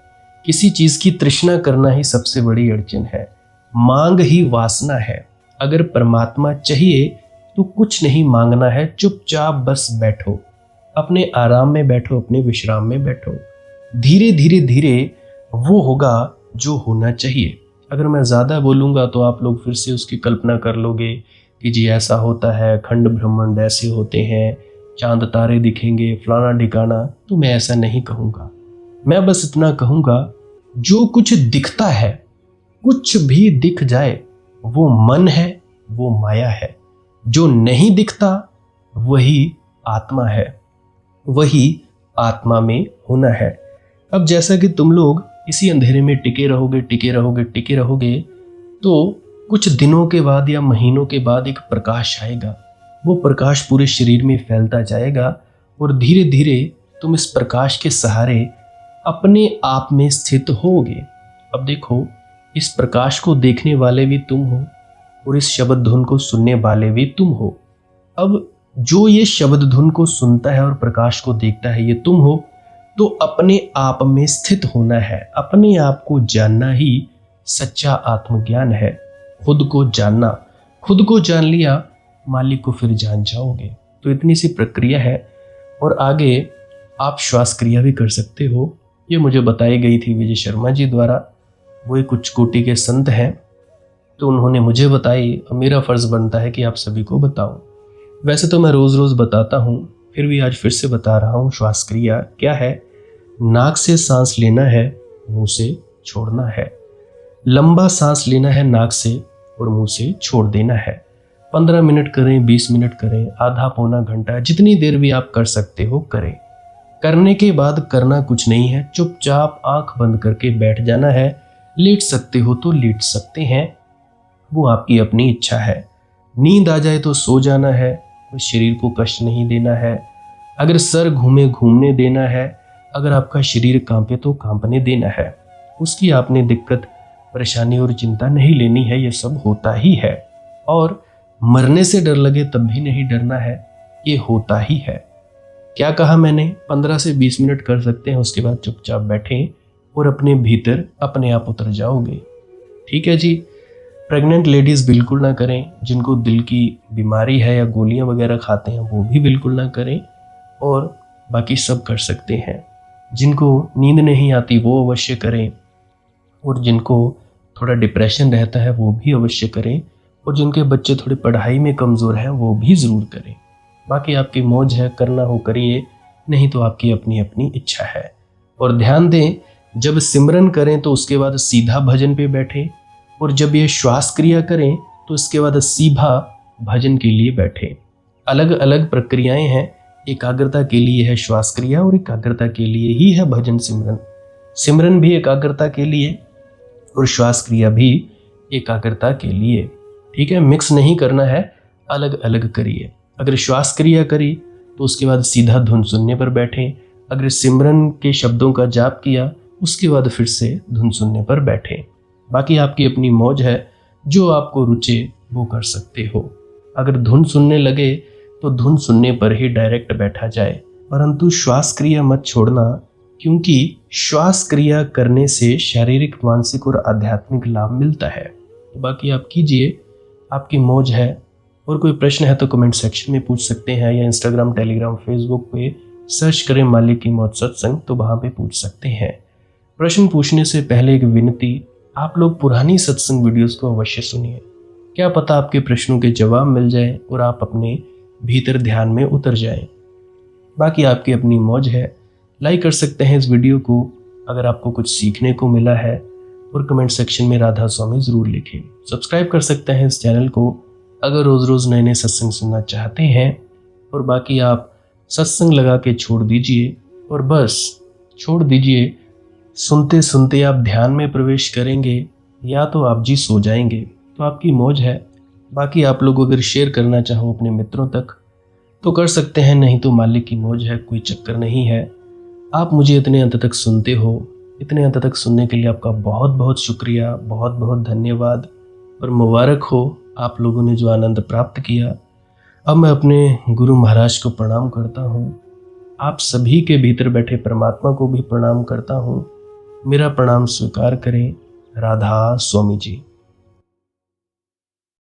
किसी चीज की तृष्णा करना ही सबसे बड़ी अड़चन है, मांग ही वासना है। अगर परमात्मा चाहिए तो कुछ नहीं मांगना है, चुपचाप बस बैठो, अपने आराम में बैठो, अपने विश्राम में बैठो। धीरे धीरे धीरे वो होगा जो होना चाहिए। अगर मैं ज़्यादा बोलूँगा तो आप लोग फिर से उसकी कल्पना कर लोगे कि जी ऐसा होता है, खंड ब्रह्मांड ऐसे होते हैं, चांद तारे दिखेंगे, फलाना ढिकाना। तो मैं ऐसा नहीं कहूँगा, मैं बस इतना कहूँगा जो कुछ दिखता है, कुछ भी दिख जाए, वो मन है, वो माया है। जो नहीं दिखता वही आत्मा है, वही आत्मा में होना है। अब जैसा कि तुम लोग इसी अंधेरे में टिके रहोगे, टिके रहोगे, टिके रहोगे, तो कुछ दिनों के बाद या महीनों के बाद एक प्रकाश आएगा। वो प्रकाश पूरे शरीर में फैलता जाएगा और धीरे धीरे तुम इस प्रकाश के सहारे अपने आप में स्थित होगे। अब देखो, इस प्रकाश को देखने वाले भी तुम हो और इस शब्द धुन को सुनने वाले भी तुम हो। अब जो ये शब्द धुन को सुनता है और प्रकाश को देखता है, ये तुम हो। तो अपने आप में स्थित होना है, अपने आप को जानना ही सच्चा आत्मज्ञान है। खुद को जानना, खुद को जान लिया, मालिक को फिर जान जाओगे। तो इतनी सी प्रक्रिया है। और आगे आप श्वास क्रिया भी कर सकते हो। ये मुझे बताई गई थी विजय शर्मा जी द्वारा। वो एक उच्च कोटि के संत हैं, तो उन्होंने मुझे बताई, और मेरा फर्ज बनता है कि आप सभी को बताऊं। वैसे तो मैं रोज रोज बताता हूं, फिर भी आज फिर से बता रहा हूं। श्वास क्रिया क्या है? नाक से सांस लेना है, मुंह से छोड़ना है। लंबा सांस लेना है नाक से और मुंह से छोड़ देना है। 15 मिनट करें, 20 मिनट करें, आधा पौना घंटा, जितनी देर भी आप कर सकते हो करें। करने के बाद करना कुछ नहीं है, चुपचाप आंख बंद करके बैठ जाना है। लेट सकते हो तो लेट सकते हैं, वो आपकी अपनी इच्छा है। नींद आ जाए तो सो जाना है, शरीर को कष्ट नहीं देना है। अगर सर घूमे घूमने देना है, अगर आपका शरीर कांपे तो कांपने देना है। उसकी आपने दिक्कत, परेशानी और चिंता नहीं लेनी है, ये सब होता ही है। और मरने से डर लगे तब भी नहीं डरना है, ये होता ही है। क्या कहा मैंने? 15 से 20 मिनट कर सकते हैं, उसके बाद चुपचाप बैठें और अपने भीतर अपने आप उतर जाओगे। ठीक है जी। प्रेग्नेंट लेडीज़ बिल्कुल ना करें, जिनको दिल की बीमारी है या गोलियां वगैरह खाते हैं वो भी बिल्कुल ना करें, और बाकी सब कर सकते हैं। जिनको नींद नहीं आती वो अवश्य करें, और जिनको थोड़ा डिप्रेशन रहता है वो भी अवश्य करें, और जिनके बच्चे थोड़ी पढ़ाई में कमज़ोर हैं वो भी ज़रूर करें। बाकी आपकी मौज है, करना हो करिए, नहीं तो आपकी अपनी अपनी इच्छा है। और ध्यान दें, जब सिमरन करें तो उसके बाद सीधा भजन पे बैठें, और जब ये श्वास क्रिया करें तो इसके बाद सीधा भजन के लिए बैठें। अलग अलग प्रक्रियाएं हैं, एकाग्रता के लिए है श्वास क्रिया और एकाग्रता के लिए ही है भजन सिमरन। सिमरन भी एकाग्रता के लिए और श्वास क्रिया भी एकाग्रता के लिए। ठीक है, मिक्स नहीं करना है, अलग अलग करिए। अगर श्वास क्रिया करी तो उसके बाद सीधा धुन सुनने पर बैठें। अगर सिमरन के शब्दों का जाप किया उसके बाद फिर से धुन सुनने पर बैठें। बाकी आपकी अपनी मौज है, जो आपको रुचे वो कर सकते हो। अगर धुन सुनने लगे तो धुन सुनने पर ही डायरेक्ट बैठा जाए, परंतु श्वास क्रिया मत छोड़ना, क्योंकि श्वास क्रिया करने से शारीरिक, मानसिक और आध्यात्मिक लाभ मिलता है। तो बाकी आप कीजिए, आपकी मौज है। और कोई प्रश्न है तो कमेंट सेक्शन में पूछ सकते हैं, या इंस्टाग्राम, टेलीग्राम, फेसबुक पे सर्च करें मालिक की मौज सत्संग, तो वहाँ पे पूछ सकते हैं। प्रश्न पूछने से पहले एक विनती, आप लोग पुरानी सत्संग वीडियोस को अवश्य सुनिए। क्या पता आपके प्रश्नों के जवाब मिल जाए और आप अपने भीतर ध्यान में उतर जाएं। बाकी आपकी अपनी मौज है। लाइक कर सकते हैं इस वीडियो को अगर आपको कुछ सीखने को मिला है, और कमेंट सेक्शन में राधा स्वामी ज़रूर लिखें। सब्सक्राइब कर सकते हैं इस चैनल को अगर रोज़ रोज़ नए नए सत्संग सुनना चाहते हैं। और बाकी आप सत्संग लगा के छोड़ दीजिए, और बस छोड़ दीजिए। सुनते सुनते आप ध्यान में प्रवेश करेंगे या तो आप जी सो जाएंगे, तो आपकी मौज है। बाकी आप लोग अगर शेयर करना चाहो अपने मित्रों तक तो कर सकते हैं, नहीं तो मालिक की मौज है, कोई चक्कर नहीं है। आप मुझे इतने अंत तक सुनते हो, इतने अंत तक सुनने के लिए आपका बहुत बहुत शुक्रिया, बहुत बहुत धन्यवाद। और मुबारक हो आप लोगों ने जो आनंद प्राप्त किया। अब मैं अपने गुरु महाराज को प्रणाम करता हूँ। आप सभी के भीतर बैठे परमात्मा को भी प्रणाम करता हूँ। मेरा प्रणाम स्वीकार करें। राधा स्वामी जी।